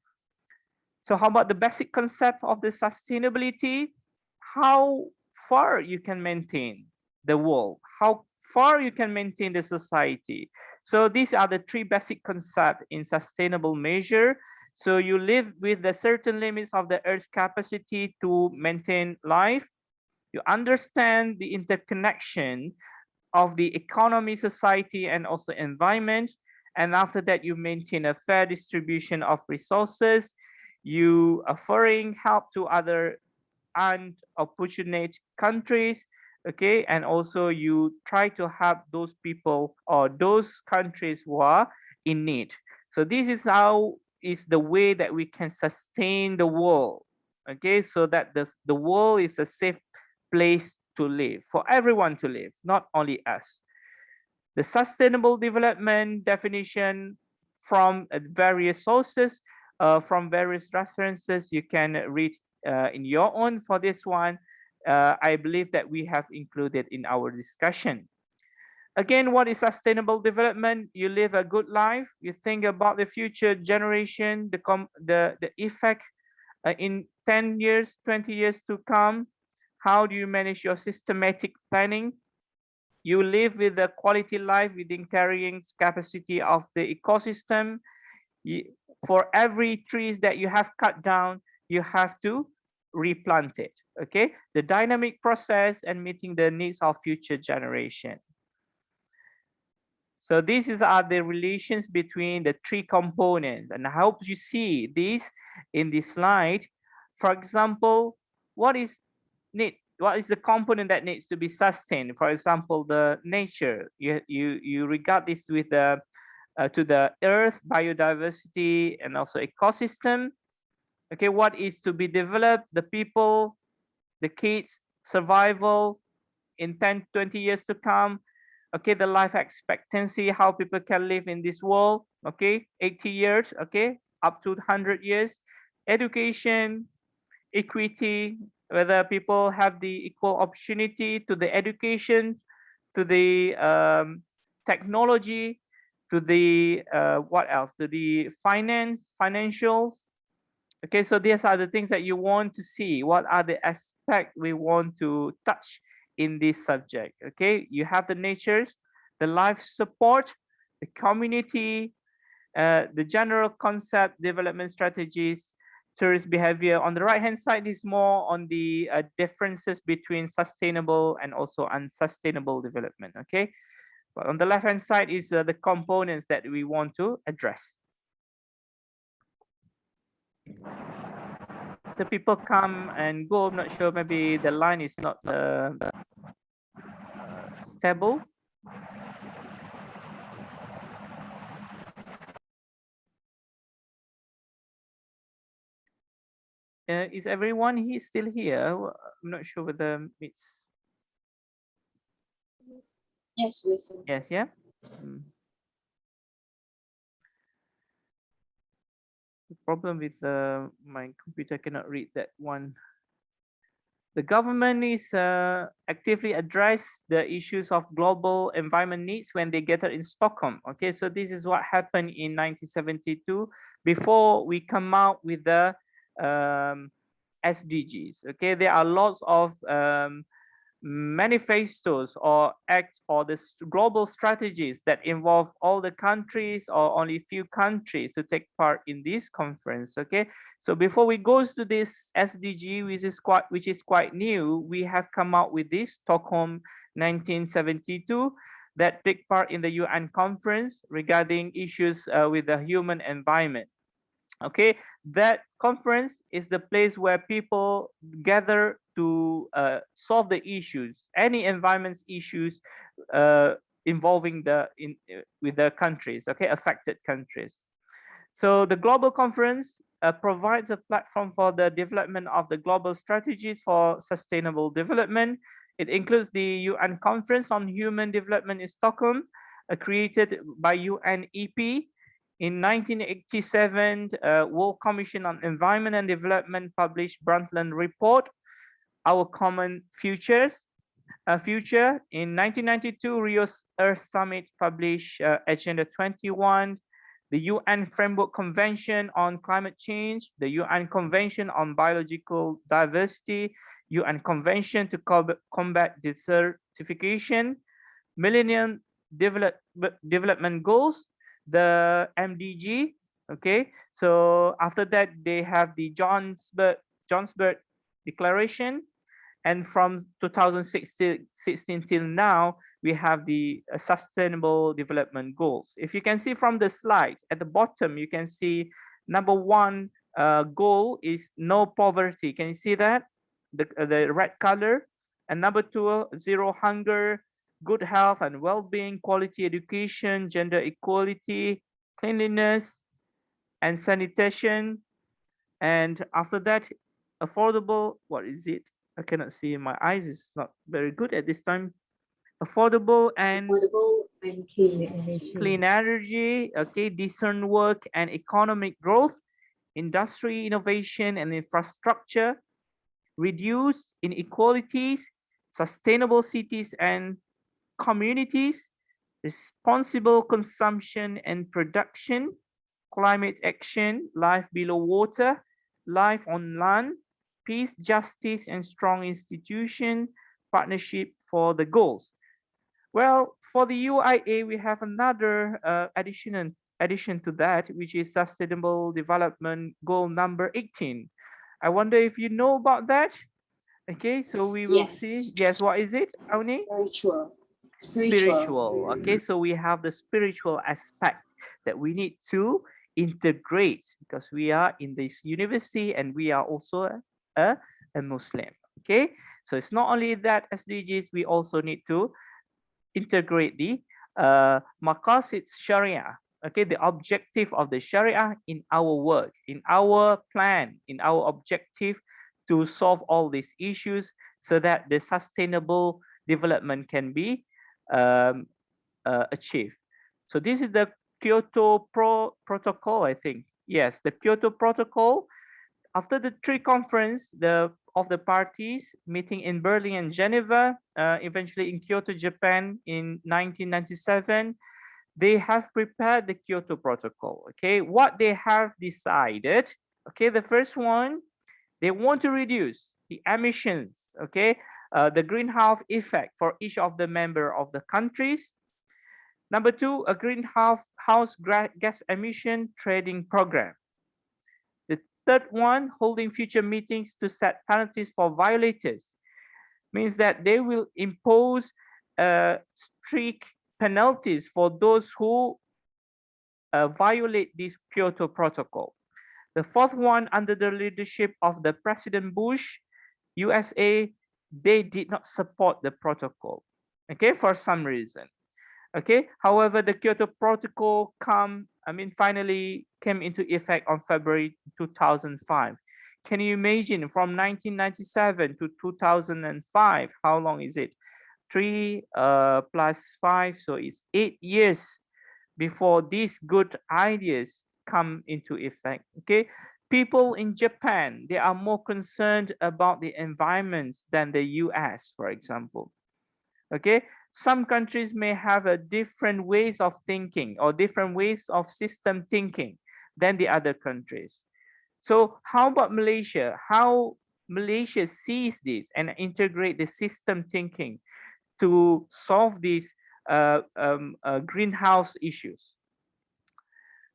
so how about the basic concept of the sustainability? How far you can maintain the world, how far you can maintain the society. So these are the three basic concepts in sustainable measure. So you live with the certain limits of the Earth's capacity to maintain life. You understand the interconnection of the economy, society, and also environment. And after that, you maintain a fair distribution of resources. You offering help to other unfortunate countries, okay? And also you try to help those people or those countries who are in need. So this is how is the way that we can sustain the world, okay? So that the world is a safe place to live, for everyone to live, not only us. The sustainable development definition from various sources, from various references, you can read in your own for this one. I believe that we have included in our discussion. Again, what is sustainable development? You live a good life. You think about the future generation, the effect in 10 years, 20 years to come. How do you manage your systematic planning? You live with the quality life within carrying capacity of the ecosystem. For every trees that you have cut down, you have to replant it. Okay, the dynamic process and meeting the needs of future generation. So these are the relations between the three components, and I hope you see this in this slide. For example, what is the component that needs to be sustained? For example, the nature. You regard this with the to the earth, biodiversity, and also ecosystem. Okay, what is to be developed? The people, the kids, survival in 10, 20 years to come. Okay, the life expectancy, how people can live in this world. Okay, 80 years, okay, up to 100 years. Education, equity, whether people have the equal opportunity to the education, to the technology, to the what else, to the financials. Okay, so these are the things that you want to see. What are the aspects we want to touch in this subject? Okay, you have the natures, the life support, the community, the general concept, development strategies, tourist behavior. On the right hand side is more on the differences between sustainable and also unsustainable development. Okay, but on the left hand side is the components that we want to address. The people come and go. I'm not sure, maybe the line is not stable. Is everyone still here? I'm not sure whether it's Yes, listen. yes, yeah. The problem with my computer cannot read that one. The government is actively address the issues of global environment needs when they gathered in Stockholm. Okay, so this is what happened in 1972 before we come out with the SDGs. Okay, there are lots of manifestos or acts or the global strategies that involve all the countries or only few countries to take part in this conference. Okay, so before we go to this SDG, which is quite new, we have come out with this Stockholm 1972 that take part in the UN conference regarding issues with the human environment. Okay, that conference is the place where people gather to solve the issues, any environment issues involving with the countries, okay, affected countries. So the global conference provides a platform for the development of the global strategies for sustainable development. It includes the UN Conference on Human Development in Stockholm, created by UNEP. In 1987, World Commission on Environment and Development published Brundtland Report, Our Common Future. In 1992, Rio's Earth Summit published Agenda 21, the UN Framework Convention on Climate Change, the UN Convention on Biological Diversity, UN Convention to Combat Desertification, Millennium Development Goals, the MDG. Okay, so after that they have the Johannesburg Declaration, and from 2016 till now we have the Sustainable Development Goals. If you can see from the slide at the bottom, you can see number 1 goal is no poverty. Can you see that, the red color? And number 2, zero hunger, good health and well-being, quality education, gender equality, cleanliness and sanitation. And after that, affordable, what is it? I cannot see, my eyes is not very good at this time. Affordable and clean energy, okay, decent work and economic growth, industry, innovation and infrastructure, reduce inequalities, sustainable cities and communities, responsible consumption and production, climate action, life below water, life on land, peace, justice, and strong institution, partnership for the goals. Well, for the UIA, we have another addition to that, which is Sustainable Development Goal number 18. I wonder if you know about that. Okay, so we will see. Yes, what is it, Auni? Spiritual. Okay, so we have the spiritual aspect that we need to integrate, because we are in this university and we are also a Muslim. Okay, so it's not only that SDGs, we also need to integrate the Maqasid Sharia, okay, the objective of the Sharia in our work, in our plan, in our objective to solve all these issues, so that the sustainable development can be achieved. So this is the Kyoto Protocol, I think. Yes, the Kyoto Protocol. After the conference of the parties meeting in Berlin and Geneva, eventually in Kyoto, Japan in 1997, they have prepared the Kyoto Protocol. Okay, what they have decided, okay, the first one, they want to reduce the emissions, okay, the greenhouse effect for each of the member of the countries. Number 2, a greenhouse gas emission trading program. The third one, holding future meetings to set penalties for violators, means that they will impose strict penalties for those who violate this Kyoto Protocol. The fourth one, under the leadership of the President Bush, USA, they did not support the protocol, okay, for some reason. Okay, however, the Kyoto Protocol finally came into effect on February 2005. Can you imagine, from 1997 to 2005, how long is it? 3 plus 5, so it's 8 years before these good ideas come into effect. Okay, people in Japan, they are more concerned about the environment than the US, for example. Okay, some countries may have a different ways of thinking or different ways of system thinking than the other countries. So how about Malaysia? How Malaysia sees this and integrate the system thinking to solve these greenhouse issues?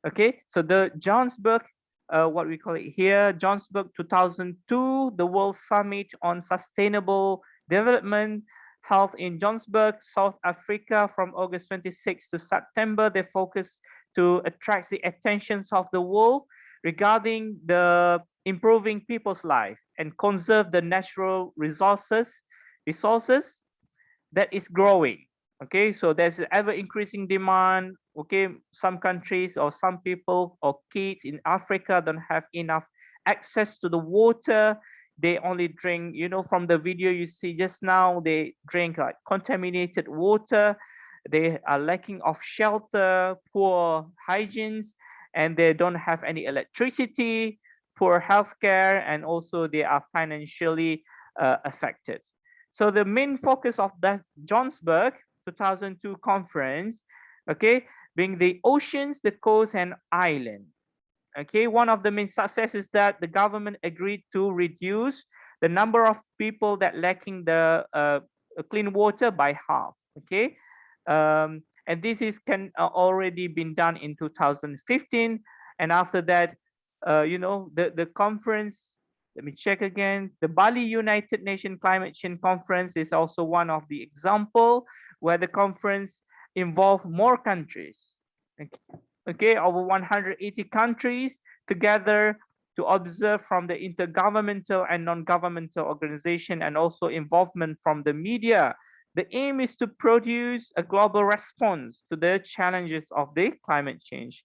Okay, so the Johannesburg, what we call it here, Johannesburg 2002, the World Summit on Sustainable Development held in Johannesburg, South Africa from August 26 to September. They focus to attract the attentions of the world regarding the improving people's life and conserve the natural resources that is growing. Okay, so there's ever increasing demand. Okay, some countries or some people or kids in Africa don't have enough access to the water. they only drink, you know, from the video you see just now, they drink like contaminated water, they are lacking of shelter, poor hygienes, and they don't have any electricity, poor healthcare, and also they are financially affected. So the main focus of that Johannesburg 2002 conference, okay, being the oceans, the coast, and island. Okay, one of the main successes is that the government agreed to reduce the number of people that lacking the clean water by half. Okay, and this is can already been done in 2015, and after that, you know, the conference. Let me check again. The Bali United Nations Climate Change Conference is also one of the example where the conference involved more countries. Okay, over 180 countries together to observe from the intergovernmental and non-governmental organization, and also involvement from the media. The aim is to produce a global response to the challenges of the climate change,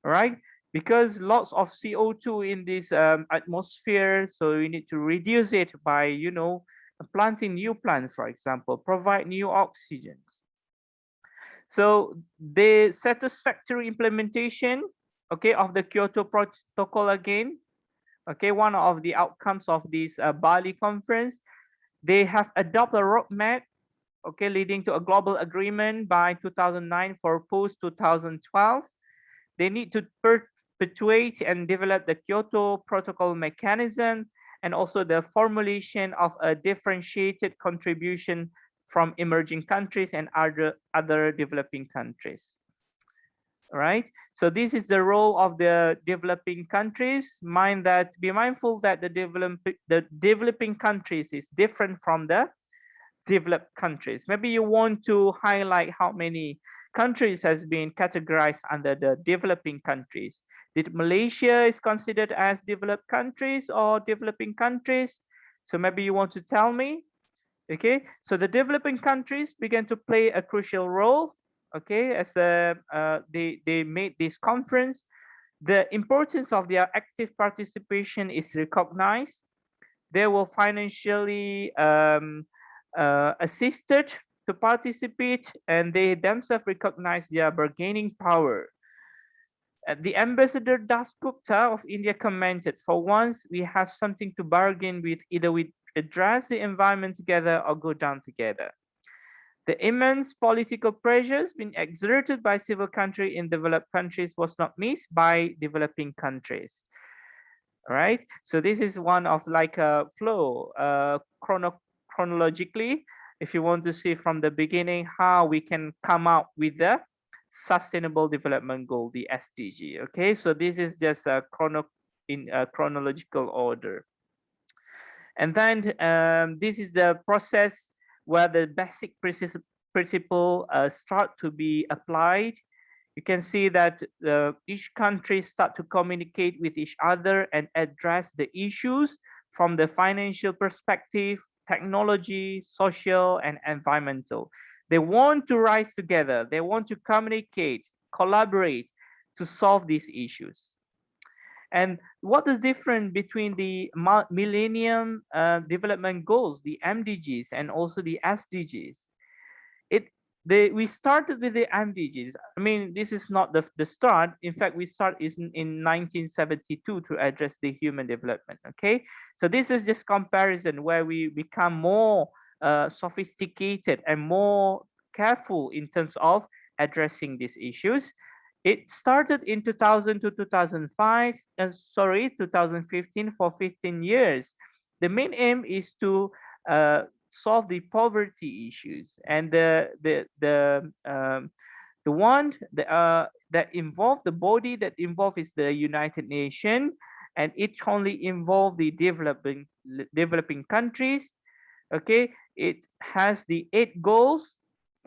all right? Because lots of CO2 in this atmosphere, so we need to reduce it by, you know, planting new plants, for example, provide new oxygen. So the satisfactory implementation, okay, of the Kyoto Protocol again, okay, one of the outcomes of this Bali conference, they have adopted a roadmap, okay, leading to a global agreement by 2009 for post 2012. They need to perpetuate and develop the Kyoto Protocol mechanism, and also the formulation of a differentiated contribution from emerging countries and other developing countries. All right, so this is the role of the developing countries. Be mindful that the developing countries is different from the developed countries. Maybe you want to highlight how many countries has been categorized under the developing countries. Did Malaysia is considered as developed countries or developing countries? So maybe you want to tell me. Okay, so the developing countries began to play a crucial role, okay, as they made this conference. The importance of their active participation is recognized. They were financially assisted to participate, and they themselves recognize their bargaining power. The Ambassador Das Gupta of India commented, "For once, we have something to bargain with. Either we address the environment together or go down together." The immense political pressures being exerted by civil country in developed countries was not missed by developing countries. All right, so this is one of like a flow chronologically. If you want to see from the beginning how we can come out with the Sustainable Development Goal, the SDG. Okay, so this is just a chronological order. And then this is the process where the basic principle start to be applied. You can see that each country start to communicate with each other and address the issues from the financial perspective, technology, social, and environmental. They want to rise together. They want to communicate, collaborate to solve these issues. And what is different between the Millennium Development Goals, the MDGs, and also the SDGs? We started with the MDGs. I mean, this is not the start. In fact, we start in 1972 to address the human development. Okay, so this is just comparison where we become more sophisticated and more careful in terms of addressing these issues. It started in 2000 to 2005, 2015, for 15 years. The main aim is to solve the poverty issues, and the one that involve the body that involved is the United Nations, and it only involve the developing countries. Okay, it has the 8 goals.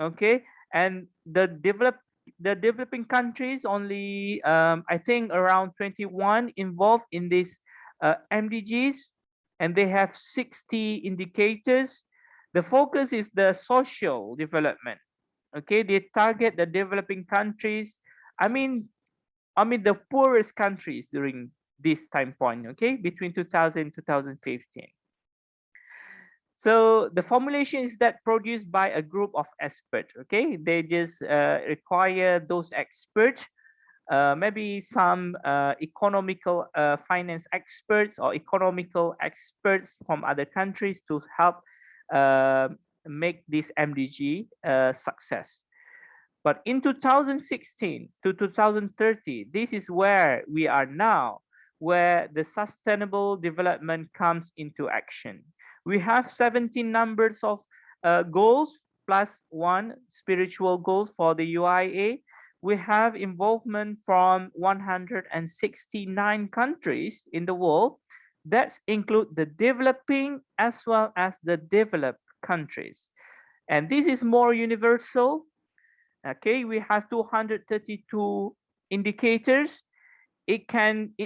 Okay, and the developing countries only I think around 21 involved in this MDGs, and they have 60 indicators. The focus is the social development. Okay, they target the developing countries. I mean the poorest countries during this time point, okay, between 2000 and 2015. So the formulation is that produced by a group of experts, okay? They just require those experts, maybe some economical finance experts or economical experts from other countries to help uh, make this MDG success. But in 2016 to 2030, this is where we are now, where the sustainable development comes into action. We have 17 numbers of goals plus one spiritual goals for the UIA. We have involvement from 169 countries in the world. That include the developing as well as the developed countries. And this is more universal. Okay, we have 232 indicators. It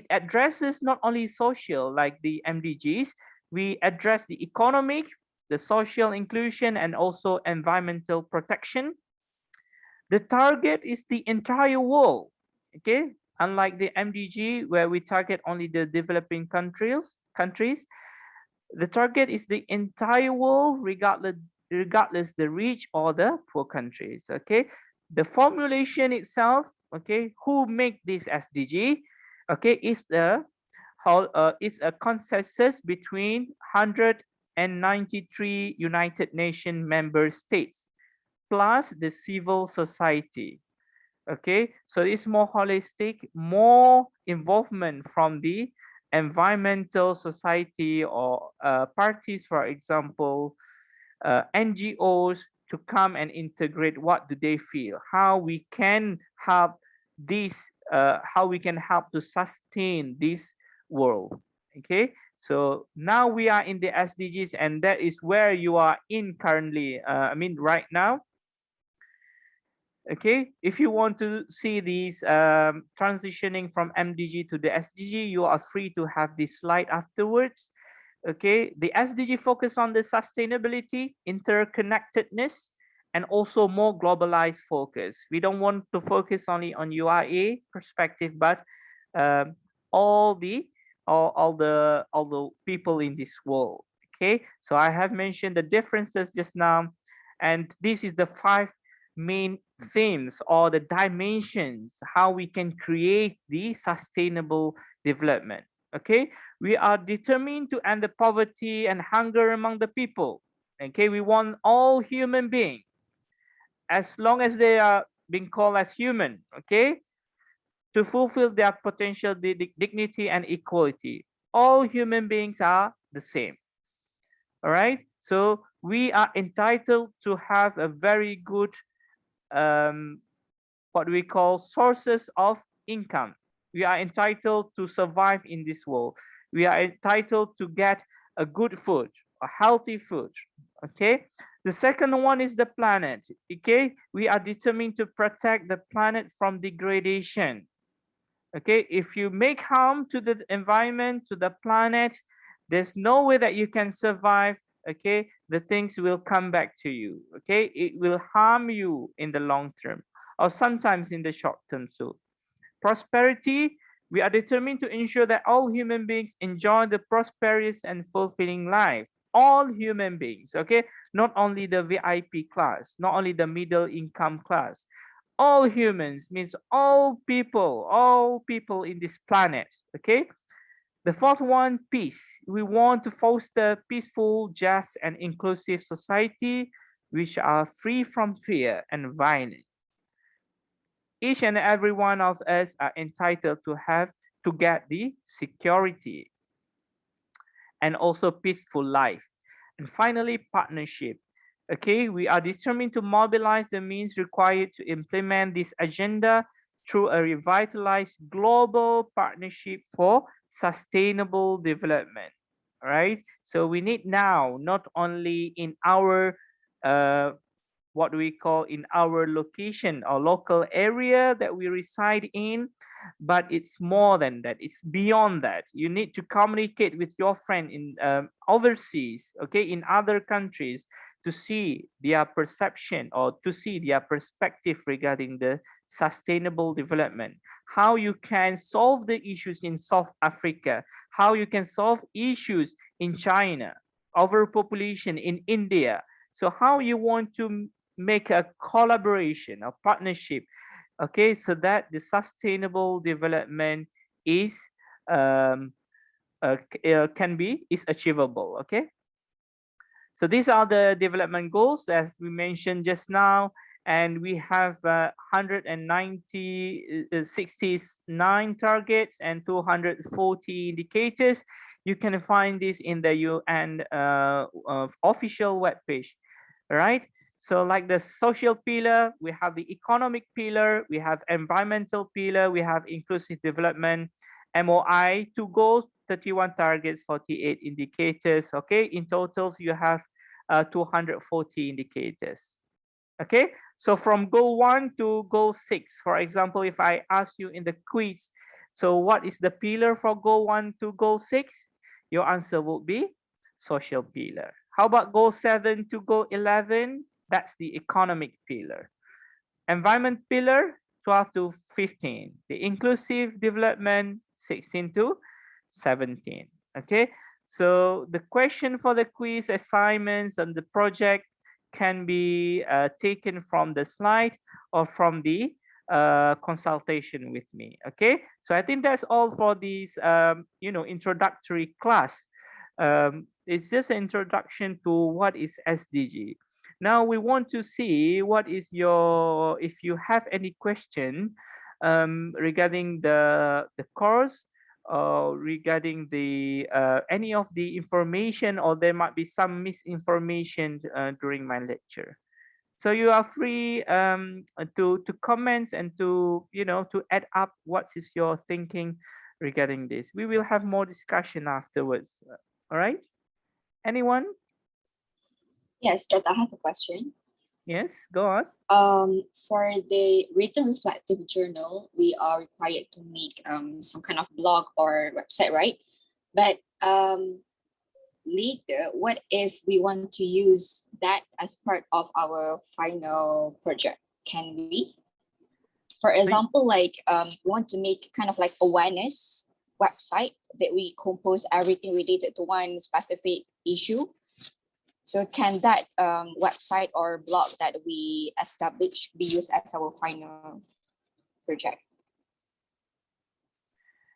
addresses not only social like the MDGs, we address the economic, the social inclusion, and also environmental protection. The target is the entire world, okay? Unlike the MDG where we target only the developing countries, the target is the entire world regardless the rich or the poor countries, okay? The formulation itself, okay, who make this SDG, okay, is a consensus between 193 United Nations member states plus the civil society. Okay, so it's more holistic, more involvement from the environmental society or parties, for example, NGOs, to come and integrate what do they feel, how we can help this, how we can help to sustain this world. Okay, so now we are in the SDGs, and that is where you are in currently. I mean, right now. Okay, if you want to see these transitioning from MDG to the SDG, you are free to have this slide afterwards. Okay, the SDG focus on the sustainability, interconnectedness, and also more globalized focus. We don't want to focus only on UIA perspective, but all the people in this world. Okay, so I have mentioned the differences just now, and this is the 5 main themes or the dimensions how we can create the sustainable development. Okay, we are determined to end the poverty and hunger among the people. Okay, we want all human beings, as long as they are being called as human, okay, to fulfill their potential dignity and equality. All human beings are the same. All right, so we are entitled to have a very good what we call sources of income. We are entitled to survive in this world. We are entitled to get a good food, a healthy food. Okay. The second one is the planet. Okay. We are determined to protect the planet from degradation. Okay. If you make harm to the environment, to the planet, there's no way that you can survive. Okay, the things will come back to you. Okay, it will harm you in the long term or sometimes in the short term too. Prosperity, we are determined to ensure that all human beings enjoy the prosperous and fulfilling life. All human beings, okay, not only the VIP class, not only the middle income class. All humans means all people in this planet. Okay. The fourth one, peace. We want to foster peaceful, just, and inclusive society which are free from fear and violence. Each and every one of us are entitled to get the security and also peaceful life. And finally, partnership. Okay, we are determined to mobilize the means required to implement this agenda through a revitalized global partnership for sustainable development. All right, so we need now not only in our what we call in our location or local area that we reside in, but it's more than that, it's beyond that. You need to communicate with your friend in overseas, okay, in other countries, to see their perception or to see their perspective regarding the sustainable development, how you can solve the issues in South Africa, how you can solve issues in China, overpopulation in India. So how you want to make a collaboration, a partnership, okay, so that the sustainable development is is achievable. Okay, so these are the development goals that we mentioned just now, and we have 69 targets and 240 indicators. You can find this in the UN official webpage, right? So like the social pillar, we have the economic pillar, we have environmental pillar, we have inclusive development, MOI, 2 goals, 31 targets, 48 indicators. Okay, in totals you have 240 indicators. Okay, so from goal 1 to goal 6, for example, if I ask you in the quiz, so what is the pillar for goal 1 to goal 6? Your answer would be social pillar. How about goal 7 to goal 11? That's the economic pillar. Environment pillar, 12 to 15. The inclusive development, 16 to 17. Okay, so the question for the quiz, assignments, and the project can be taken from the slide or from the consultation with me. Okay, so I think that's all for this introductory class. It's just an introduction to what is SDG. Now we want to see what is your, if you have any question regarding the course, regarding the any of the information, or there might be some misinformation during my lecture. So you are free to comments and to to add up what is your thinking regarding this. We will have more discussion afterwards. All right. Anyone? Yes, Jot, I have a question. Yes, go on. For the written reflective journal, we are required to make some kind of blog or website, right? But later, what if we want to use that as part of our final project? Can we? For example, like we want to make kind of like awareness website that we compose everything related to one specific issue. So can that website or blog that we establish be used as our final project?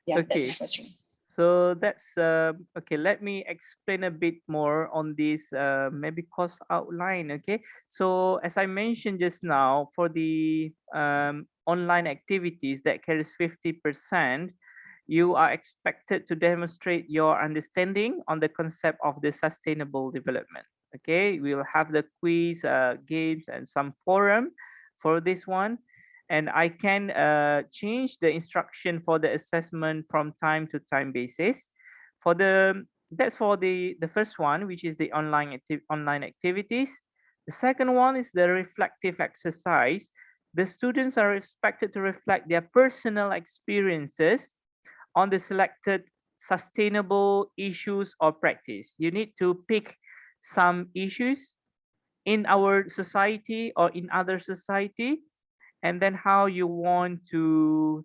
Yeah, that's my question. So that's okay. Let me explain a bit more on this maybe course outline. Okay, so as I mentioned just now, for the online activities that carries 50%, you are expected to demonstrate your understanding on the concept of the sustainable development. Okay, we will have the quiz, games, and some forum for this one. And I can change the instruction for the assessment from time to time basis. That's for the first one, which is the online activities. The second one is the reflective exercise. The students are expected to reflect their personal experiences on the selected sustainable issues or practice. You need to pick some issues in our society or in other society, and then how you want to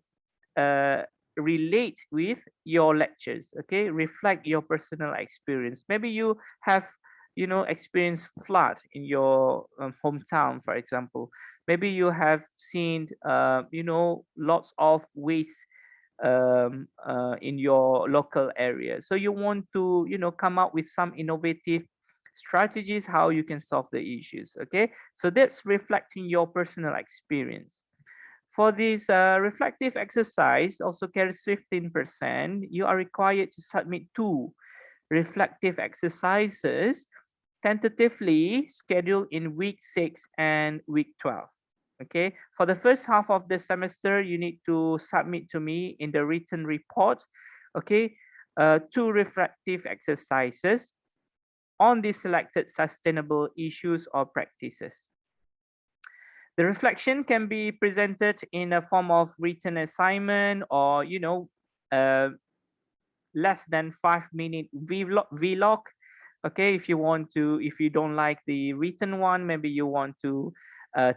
relate with your lectures. Okay, reflect your personal experience. Maybe you have experienced flood in your hometown, for example. Maybe you have seen lots of waste in your local area, so you want to come up with some innovative strategies how you can solve the issues. Okay, so that's reflecting your personal experience. For this reflective exercise, also carries 15%. You are required to submit 2 reflective exercises tentatively scheduled in week 6 and week 12. Okay, for the first half of the semester, you need to submit to me in the written report, okay, 2 reflective exercises on the selected sustainable issues or practices. The reflection can be presented in a form of written assignment, or less than 5-minute vlog. Okay, if you want to, if you don't like the written one, maybe you want to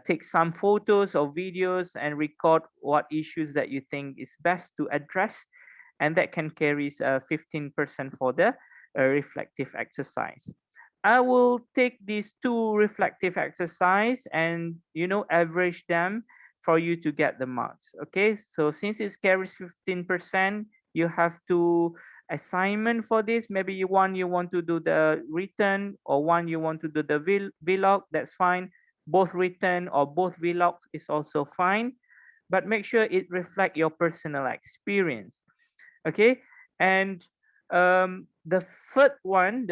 take some photos or videos and record what issues that you think is best to address, and that can carry 15% for the reflective exercise. I will take these two reflective exercise and average them for you to get the marks. Okay, so since it carries 15%, you have two assignment for this. Maybe you want to do the written, or one you want to do the vlog. That's fine. Both written or both vlogs is also fine, but make sure it reflect your personal experience. Okay, and the third one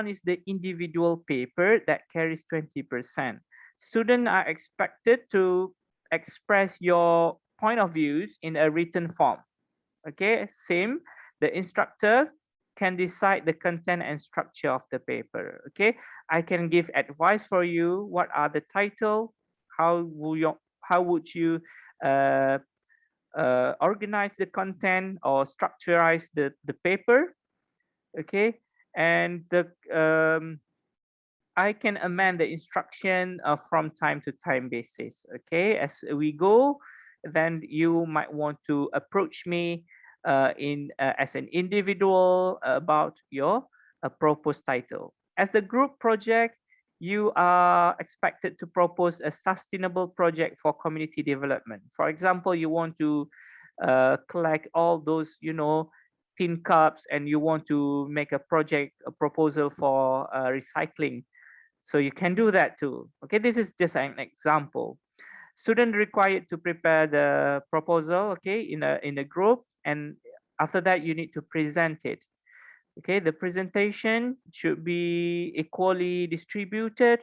is the individual paper that carries 20%. Students are expected to express your point of views in a written form. Okay, same, the instructor can decide the content and structure of the paper. Okay, I can give advice for you. What are the title? How would you organize the content or structurize the paper? Okay, and I can amend the instruction from time to time basis. Okay, as we go, then you might want to approach me as an individual about your proposed title. As the group project, you are expected to propose a sustainable project for community development. For example, you want to collect all those, tin cups, and you want to make a proposal for recycling. So you can do that too. Okay, this is just an example. Student required to prepare the proposal, okay, in a group, and after that you need to present it. Okay, the presentation should be equally distributed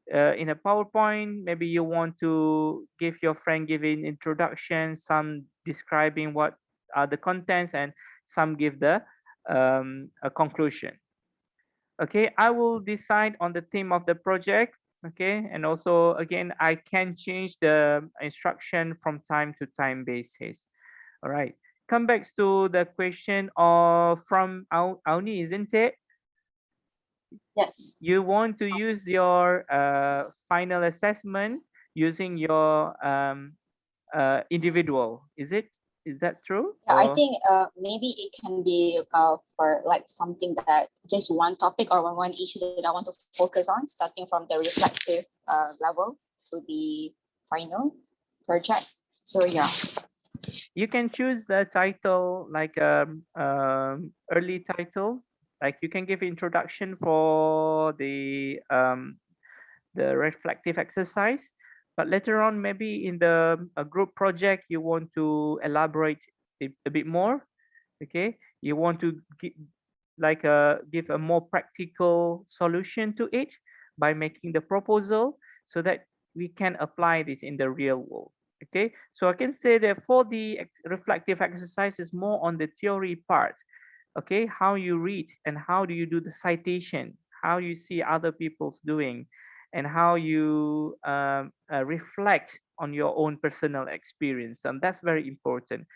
in a PowerPoint. Maybe you want to give your friend giving introduction, some describing what are the contents, and some give the a conclusion. Okay, I will decide on the theme of the project. Okay, and also again, I can change the instruction from time to time basis. All right, come back to the question of from Auni, isn't it? Yes. You want to use your final assessment using your individual, is it? Is that true? Yeah, I Or- think maybe it can be for like something that just one topic or one issue that I want to focus on, starting from the reflective level to the final project. So yeah. You can choose the title like early title, like you can give introduction for the reflective exercise, but later on maybe in the group project you want to elaborate a bit more. Okay, you want to give a more practical solution to it by making the proposal so that we can apply this in the real world. Okay, so I can say that for the reflective exercise is more on the theory part. Okay, how you read and how do you do the citation, how you see other people's doing, and how you reflect on your own personal experience, and that's very important.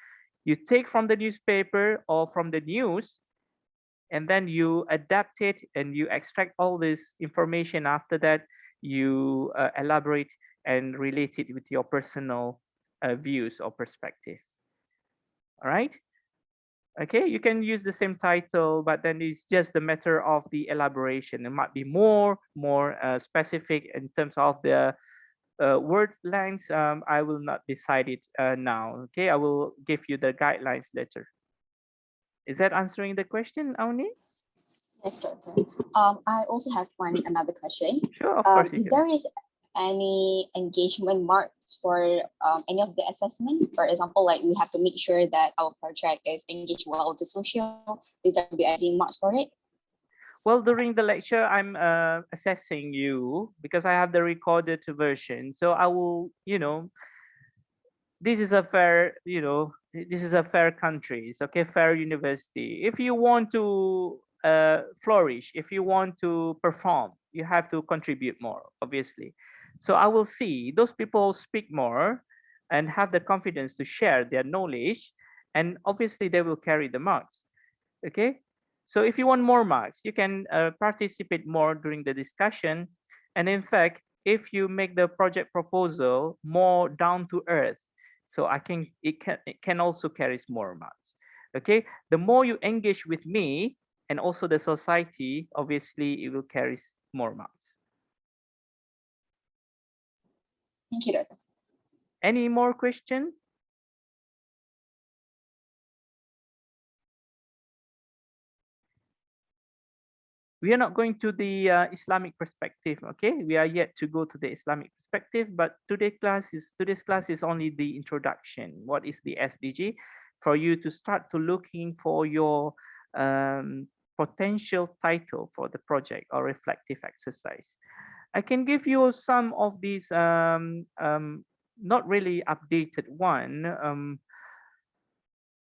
You take from the newspaper or from the news, and then you adapt it and you extract all this information. After that, you elaborate and relate it with your personal views or perspective. All right. Okay, you can use the same title, but then it's just a matter of the elaboration. It might be more specific in terms of the word length. I will not decide it now. Okay, I will give you the guidelines later. Is that answering the question, Auni? Yes, Doctor. I also have another question. Sure, of course. If there is any engagement marks for any of the assessment, for example, like we have to make sure that our project is engaged well with the social, is there be any marks for it? Well, during the lecture, I'm assessing you because I have the recorded version. So I will, this is a fair, this is a fair country. It's okay, fair university. If you want to flourish, if you want to perform, you have to contribute more, obviously. So I will see those people speak more and have the confidence to share their knowledge, and obviously they will carry the marks. Okay, so if you want more marks, you can participate more during the discussion, and in fact, if you make the project proposal more down to earth, so it can also carries more marks. Okay, the more you engage with me and also the society, obviously it will carry more marks. Thank you, Doctor. Any more question? We are not going to the Islamic perspective. Okay, we are yet to go to the Islamic perspective, but today's class is only the introduction. What is the SDG? For you to start to looking for your potential title for the project or reflective exercise. I can give you some of these not really updated one.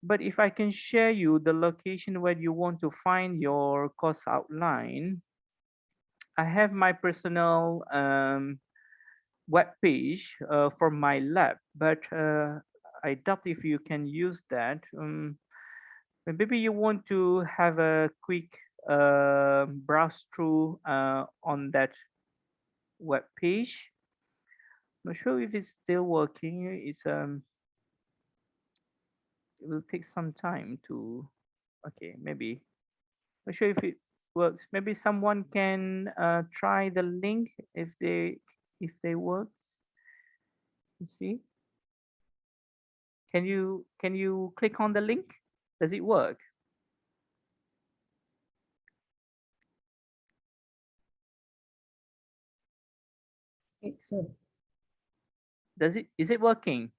But if I can share you the location where you want to find your course outline, I have my personal web page for my lab, but I doubt if you can use that. Maybe you want to have a quick browse through on that web page. Not sure if it's still working. It will take some time to. Okay, maybe. Not sure if it works. Maybe someone can try the link if they work. You see? Can you click on the link? Does it work? Okay, so Is it working?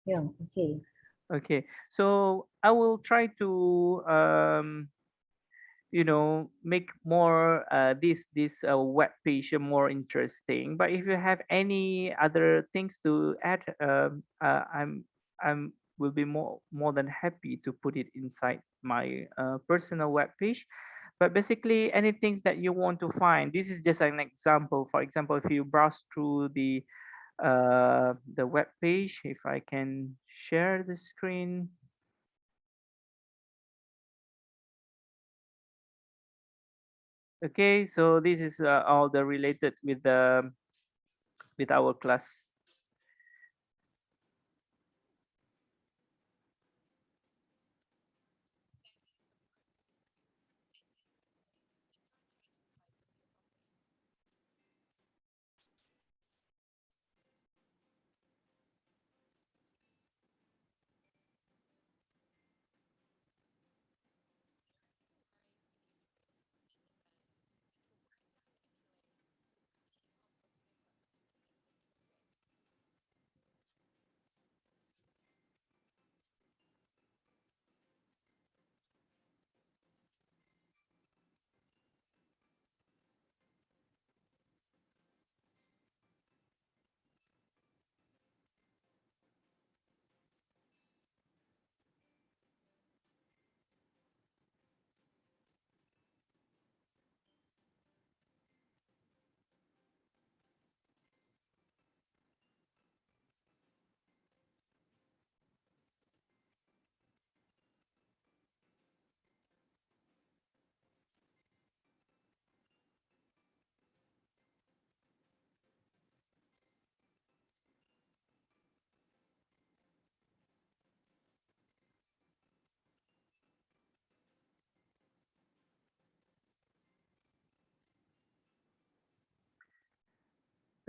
yeah, okay. Okay. So I will try to make more this web page more interesting. But if you have any other things to add, I'm will be more than happy to put it inside my personal web page. But basically, any things that you want to find, this is just an example. For example, if you browse through the web page, if I can share the screen. Okay, so this is all the related with our class.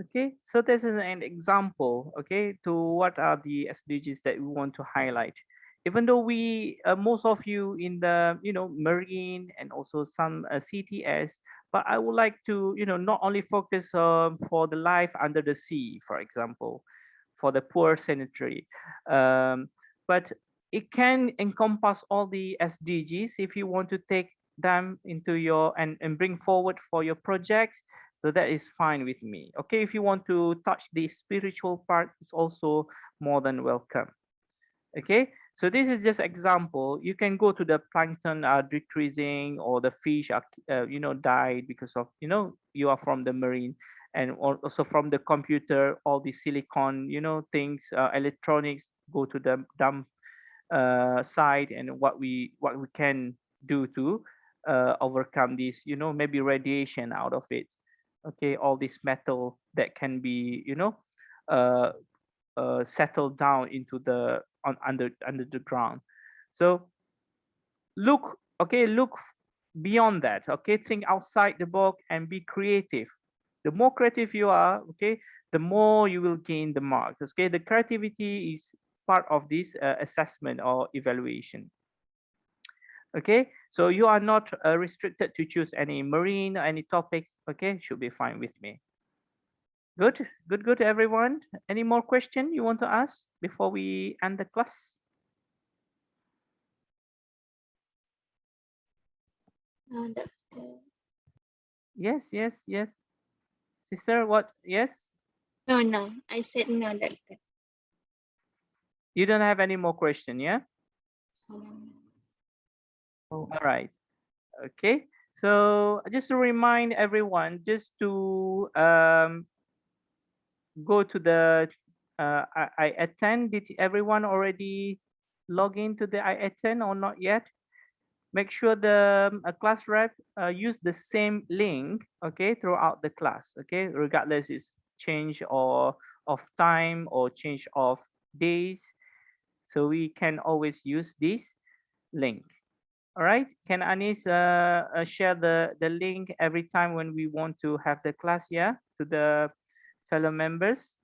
Okay, so this is an example, okay, to what are the SDGs that we want to highlight. Even though most of you in the, marine and also some CTS, but I would like to, not only focus for the life under the sea, for example, for the poor sanitary, but it can encompass all the SDGs if you want to take them into and bring forward for your projects. So that is fine with me. Okay, if you want to touch the spiritual part, it's also more than welcome. Okay, so this is just example. You can go to the plankton are decreasing, or the fish are died because of you are from the marine, and also from the computer, all the silicon things, electronics go to the dump side, and what we can do to overcome this, maybe radiation out of it. Okay, all this metal that can be, uh, settled down into the under the ground. So look, okay, beyond that. Okay, think outside the box and be creative. The more creative you are, okay, the more you will gain the marks. Okay, the creativity is part of this assessment or evaluation. Okay, so you are not restricted to choose any marine or any topics. Okay, should be fine with me. Good, everyone. Any more question you want to ask before we end the class? No, doctor. Yes. Sister, what? Yes? No. I said no, doctor. You don't have any more question, yeah? Oh, All right. Okay. So just to remind everyone, just to go to the I attend. Did everyone already log into the I attend or not yet? Make sure the class rep use the same link, okay, throughout the class, okay, regardless it's change or of time or change of days. So we can always use this link. All right, can Anis share the link every time when we want to have the class, yeah, to the fellow members?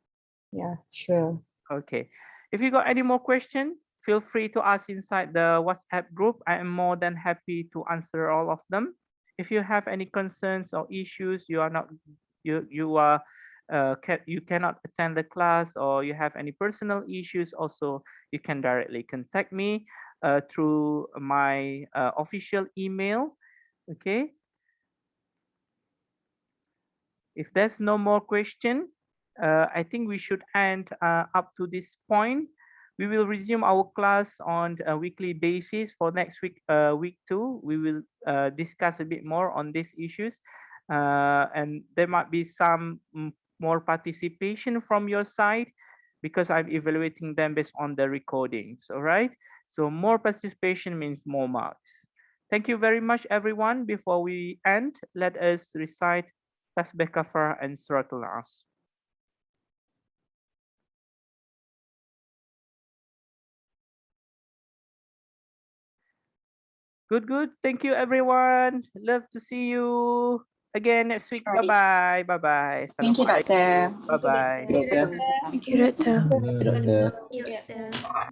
yeah, sure. Okay. If you got any more questions, feel free to ask inside the WhatsApp group. I am more than happy to answer all of them. If you have any concerns or issues, you are not you are you cannot attend the class, or you have any personal issues, also you can directly contact me through my official email. Okay. If there's no more question, I think we should end up to this point. We will resume our class on a weekly basis for next week, week 2. We will discuss a bit more on these issues. And there might be some more participation from your side because I'm evaluating them based on the recordings, all right? So more participation means more marks. Thank you very much, everyone. Before we end, let us recite Tasbih Kafar and Suratul As. Good. Thank you, everyone. Love to see you again next week. Right. Bye-bye. Bye-bye. Thank you, Assalamualaikum. doctor. Bye-bye. Thank you, doctor. Thank you, Doctor. Thank you, doctor.